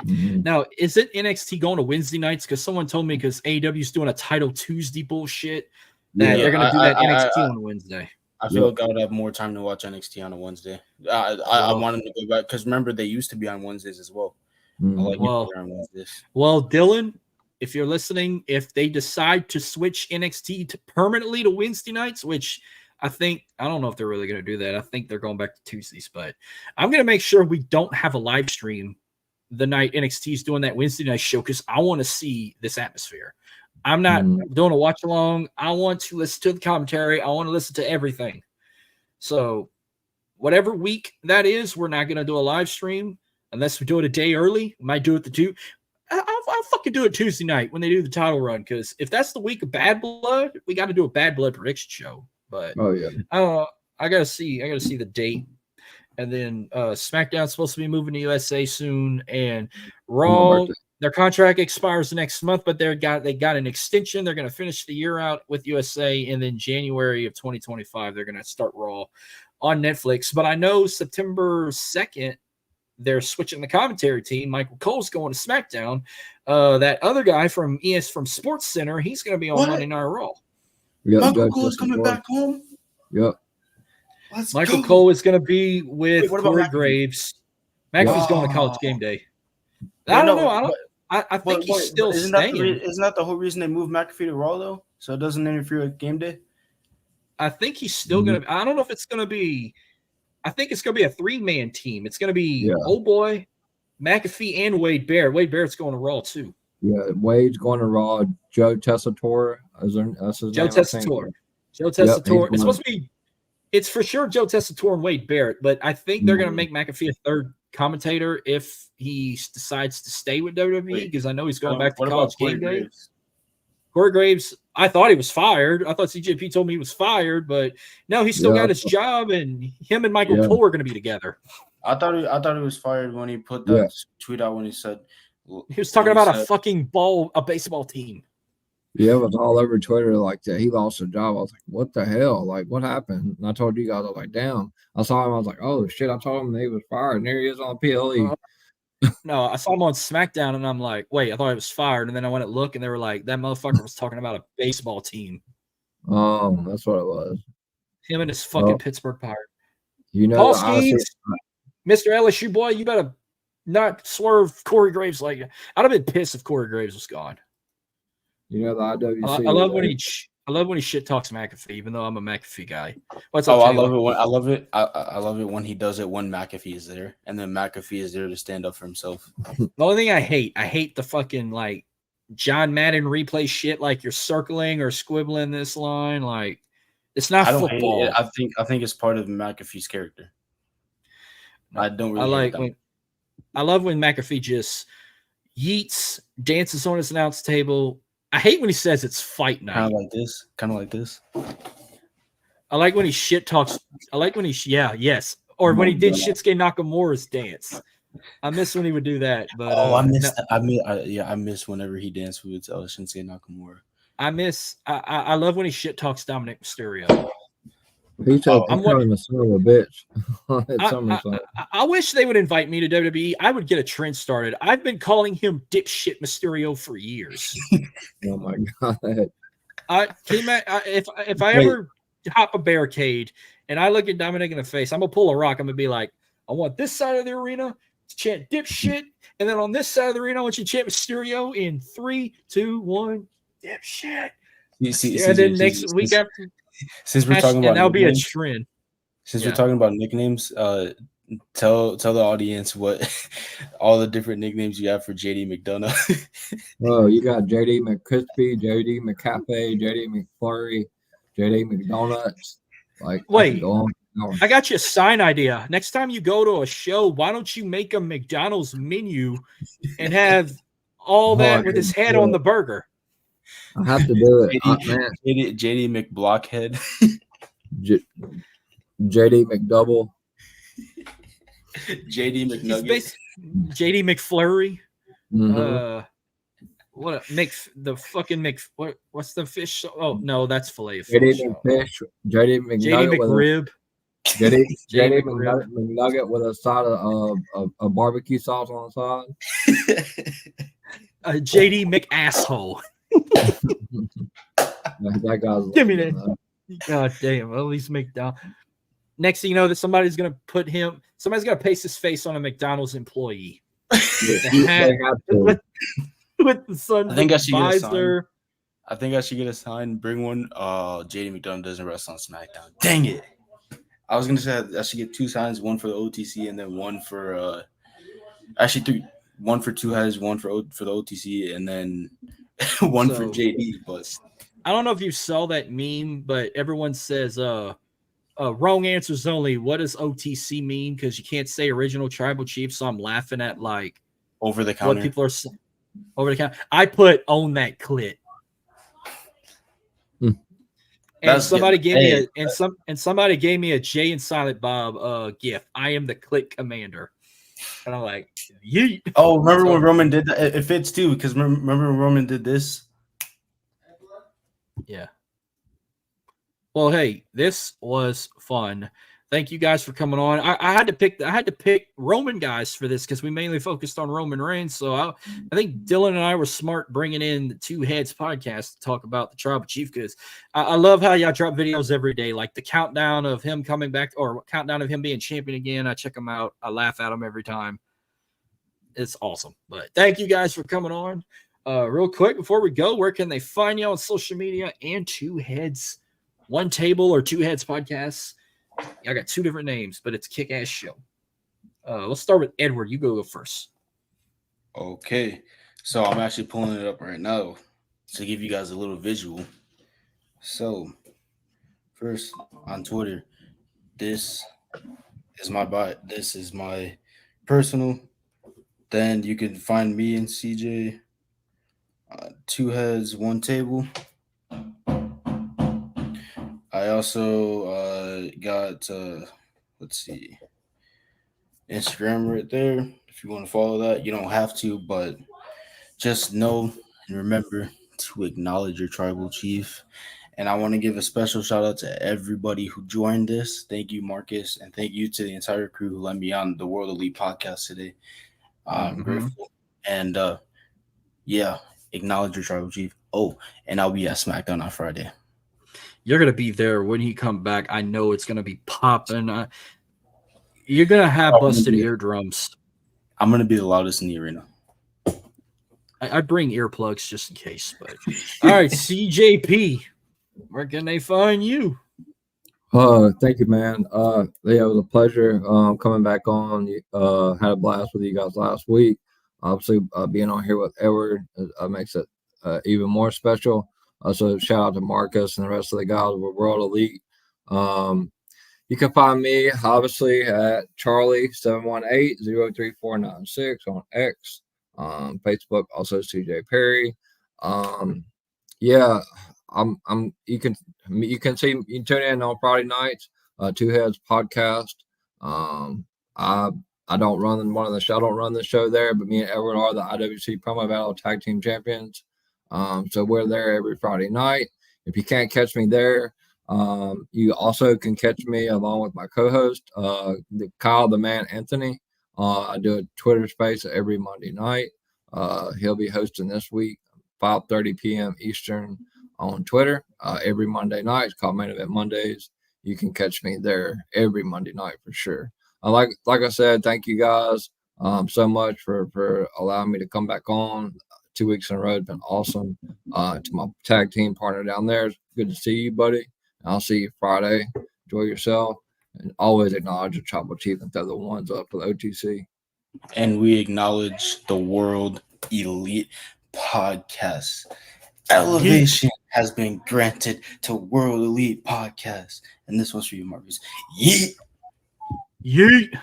Now, is it NXT going to Wednesday nights? Because someone told me, because AEW's doing a Title Tuesday bullshit, that they're going to do that NXT on Wednesday. I feel like I would have more time to watch NXT on a Wednesday. I want them to go back, because remember, they used to be on Wednesdays as well. On Wednesdays. Well, Dylan, if you're listening, if they decide to switch NXT permanently to Wednesday nights, which I don't know if they're really going to do that. I think they're going back to Tuesdays, but I'm going to make sure we don't have a live stream the night NXT is doing that Wednesday night show, because I want to see this atmosphere. I'm not doing a watch along. I want to listen to the commentary. I want to listen to everything. So whatever week that is, we're not going to do a live stream unless we do it a day early. We might do it I'll fucking do it Tuesday night when they do the title run, because if that's the week of Bad Blood, we got to do a Bad Blood prediction show. But I gotta see the date. And then SmackDown's supposed to be moving to USA soon, and Raw, their contract expires next month, but they got an extension. They're going to finish the year out with USA, and then January of 2025 they're going to start Raw on Netflix. But I know September 2nd they're switching the commentary team. Michael Cole's going to SmackDown. That other guy from Sports Center, he's going to be on Monday Night Raw. Michael Cole is coming back home. Yep. Michael Cole is going to be with Corey Graves. McAfee's going to College Game Day. I don't know. I think he's still staying. Isn't that the whole reason they moved McAfee to Raw, though? So it doesn't interfere with Game Day? I think he's still going to. I don't know if it's going to be. I think it's going to be a 3-man team. It's going to be Old Boy, McAfee, and Wade Barrett. Wade Barrett's going to Raw, too. Yeah, Wade's going to Raw. Joe Tessitore. That's his name. Tessitore. Joe Tessitore. It's supposed to be. It's for sure Joe Tessitore and Wade Barrett, but I think they're going to make McAfee a third commentator if he decides to stay with WWE, because I know he's going back to College Game Day. Corey Graves, I thought he was fired. I thought CJ P told me he was fired, but no, he still got his job, and him and Michael Cole are going to be together. I thought he was fired when he put that tweet out when he said he was talking about a fucking baseball team. Yeah, it was all over Twitter like that. He lost a job. I was like, what the hell? Like, what happened? And I told you guys, I was like, damn. I saw him. I was like, oh, shit. I told him he was fired. And there he is on PLE. No, I saw him on SmackDown, and I'm like, wait, I thought he was fired. And then I went to look, and they were like, that motherfucker was talking about a baseball team. Oh, that's what it was. Him and his fucking Pittsburgh Pirates. You know, Paul Skeens, Mr. LSU boy, you better not swerve Corey Graves like that. I'd have been pissed if Corey Graves was gone. You know, the IWC. I love when he shit talks McAfee, even though I'm a McAfee guy. What's up? I love it when he does it when McAfee is there, and then McAfee is there to stand up for himself. The only thing I hate the fucking like John Madden replay shit, like you're circling or squibbling this line, like it's not football. Hate it. I think it's part of McAfee's character. I don't really. I love when McAfee just Yeats dances on his announce table. I hate when he says it's fight night. Kind of like this. Kind of like this. I like when he shit talks. I like when he, yes. Or when he did Shinsuke Nakamura's dance. I miss when he would do that. But I missed. I miss whenever he danced with Shinsuke Nakamura. I love when he shit talks Dominic Mysterio. He said, "I'm calling a son of a bitch." I wish they would invite me to WWE. I would get a trend started. I've been calling him dipshit Mysterio for years. Oh my god! If I ever hop a barricade and I look at Dominic in the face, I'm gonna pull a rock. I'm gonna be like, I want this side of the arena to chant dipshit, and then on this side of the arena, I want you to chant Mysterio in 3, 2, 1, dipshit. And then next week after. Since we're talking about, and that'll be a trend. Since we're talking about nicknames, tell the audience what all the different nicknames you have for JD McDonough. Oh, you got JD McCrispy, JD McCafe, JD McFlurry, JD McDonuts. Like, wait, I got you a sign idea. Next time you go to a show, why don't you make a McDonald's menu and have all that with his head on the burger? I have to do it. JD McBlockhead. JD McDouble. JD McNugget. JD McFlurry. Mm-hmm. What's the fish? Oh no, that's filet of JD fish. McFish. JD JD McRib. JD McNugget with a side of a barbecue sauce on the side. JD McAsshole. That guy's give me that. God damn, at least McDonald's. Next thing you know, that somebody's gonna paste his face on a McDonald's employee. With the sun. I think I should get a sign. I think I should get a sign. Bring one. JD McDonough doesn't wrestle on SmackDown. Dang it! I was gonna say I should get 2 signs, one for the OTC and then one for actually 3. One for 2 heads, one for the OTC, and then one for JD. But I don't know if you saw that meme, but everyone says wrong answers only. What does OTC mean? Because you can't say original tribal chief, so I'm laughing at like over the counter. What people are saying. Over the counter. I put own that clit. And somebody gave me a Jay and Silent Bob gif. I am the clit commander. And I'm like, you. Oh, remember when Roman did that? It fits too, because remember when Roman did this? Yeah. Well, hey, this was fun. Thank you guys for coming on. I had to pick Roman guys for this because we mainly focused on Roman Reigns. So I think Dylan and I were smart bringing in the Two Heads podcast to talk about the Tribal Chief, because I love how y'all drop videos every day, like the countdown of him coming back or countdown of him being champion again. I check them out. I laugh at them every time. It's awesome. But thank you guys for coming on. Real quick before we go, where can they find you on social media and Two Heads One Table or Two Heads podcasts? I got 2 different names, but it's a kick-ass show. Let's start with Edward. You go first. Okay. So I'm actually pulling it up right now to give you guys a little visual. So first on Twitter, this is my bio. This is my personal. Then you can find me and CJ, Two Heads, One Table. I also got, let's see, Instagram right there. If you want to follow that, you don't have to, but just know and remember to acknowledge your tribal chief. And I want to give a special shout out to everybody who joined this. Thank you, Marcus, and thank you to the entire crew who let me on the World Elite podcast today. I'm grateful. And yeah, acknowledge your tribal chief. Oh, and I'll be at SmackDown on Friday. You're going to be there when he come back. I know it's going to be popping. You're going to have busted eardrums. I'm going to be the loudest in the arena. I bring earplugs just in case. But all right, CJ P, where can they find you? Thank you, man. Yeah, it was a pleasure coming back on. Had a blast with you guys last week. Obviously, being on here with Edward makes it even more special. So shout out to Marcus and the rest of the guys with World Elite. You can find me, obviously, at Charlie718-03496 on X. Facebook, also CJ Perry. Yeah, you can see, you can tune in on Friday nights, Two Heads podcast. I don't run one of the show. I don't run the show there, but me and Edward are the IWC Promo Battle Tag Team Champions. So we're there every Friday night. If you can't catch me there, you also can catch me along with my co-host, Kyle the Man Anthony. I do a Twitter space every Monday night. He'll be hosting this week, 5:30 p.m. Eastern on Twitter. Every Monday night. It's called Main Event Mondays. You can catch me there every Monday night for sure. Like I said, thank you guys so much for allowing me to come back on. 2 weeks in a row has been awesome. To my tag team partner down there, it's good to see you, buddy. I'll see you Friday. Enjoy yourself. And always acknowledge the Tribal Chief and throw the ones up for the OTC. And we acknowledge the World Elite Podcast. Elevation has been granted to World Elite Podcast. And this one's for you, Marcus. Yeet. Yeet.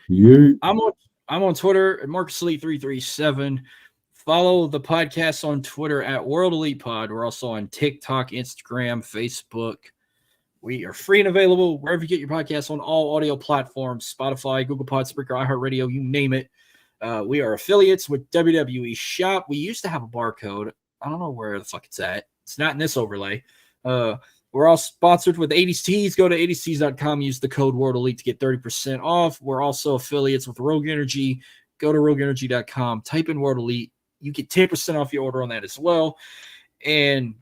Yeah. I'm on Twitter at MarcusElite337. Follow the podcast on Twitter at World Elite Pod. We're also on TikTok, Instagram, Facebook. We are free and available wherever you get your podcasts on all audio platforms, Spotify, Google Pod, Spreaker, iHeartRadio, you name it. We are affiliates with WWE Shop. We used to have a barcode. I don't know where the fuck it's at. It's not in this overlay. We're all sponsored with 80s Tees. Go to 80stees.com. Use the code World Elite to get 30% off. We're also affiliates with Rogue Energy. Go to rogueenergy.com. Type in World Elite. You get 10% off your order on that as well. And,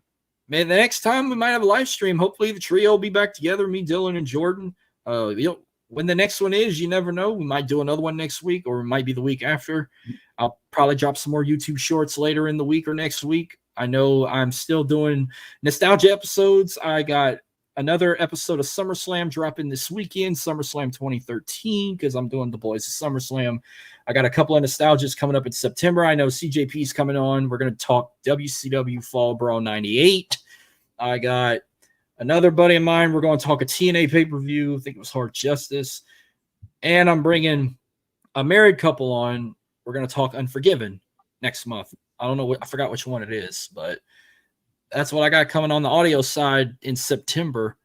man, the next time we might have a live stream. Hopefully the trio will be back together, me, Dylan, and Jordan. When the next one is, you never know. We might do another one next week, or it might be the week after. I'll probably drop some more YouTube shorts later in the week or next week. I know I'm still doing nostalgia episodes. I got another episode of SummerSlam dropping this weekend, SummerSlam 2013, because I'm doing the boys of SummerSlam. I got a couple of nostalgias coming up in September. I know CJ P is coming on. We're going to talk WCW Fall Brawl 98. I got another buddy of mine. We're going to talk a TNA pay-per-view. I think it was Hard Justice. And I'm bringing a married couple on. We're going to talk Unforgiven next month. I don't know. I forgot which one it is, but that's what I got coming on the audio side in September,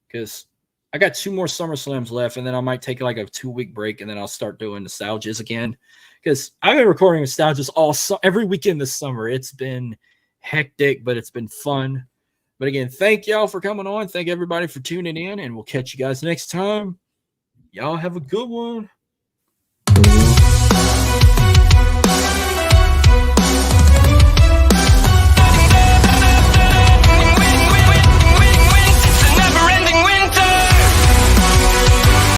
because I got 2 more SummerSlams left, and then I might take like a 2-week break, and then I'll start doing nostalgias again, because I've been recording nostalgias every weekend this summer. It's been hectic, but it's been fun. But again, thank y'all for coming on. Thank everybody for tuning in, and we'll catch you guys next time. Y'all have a good one.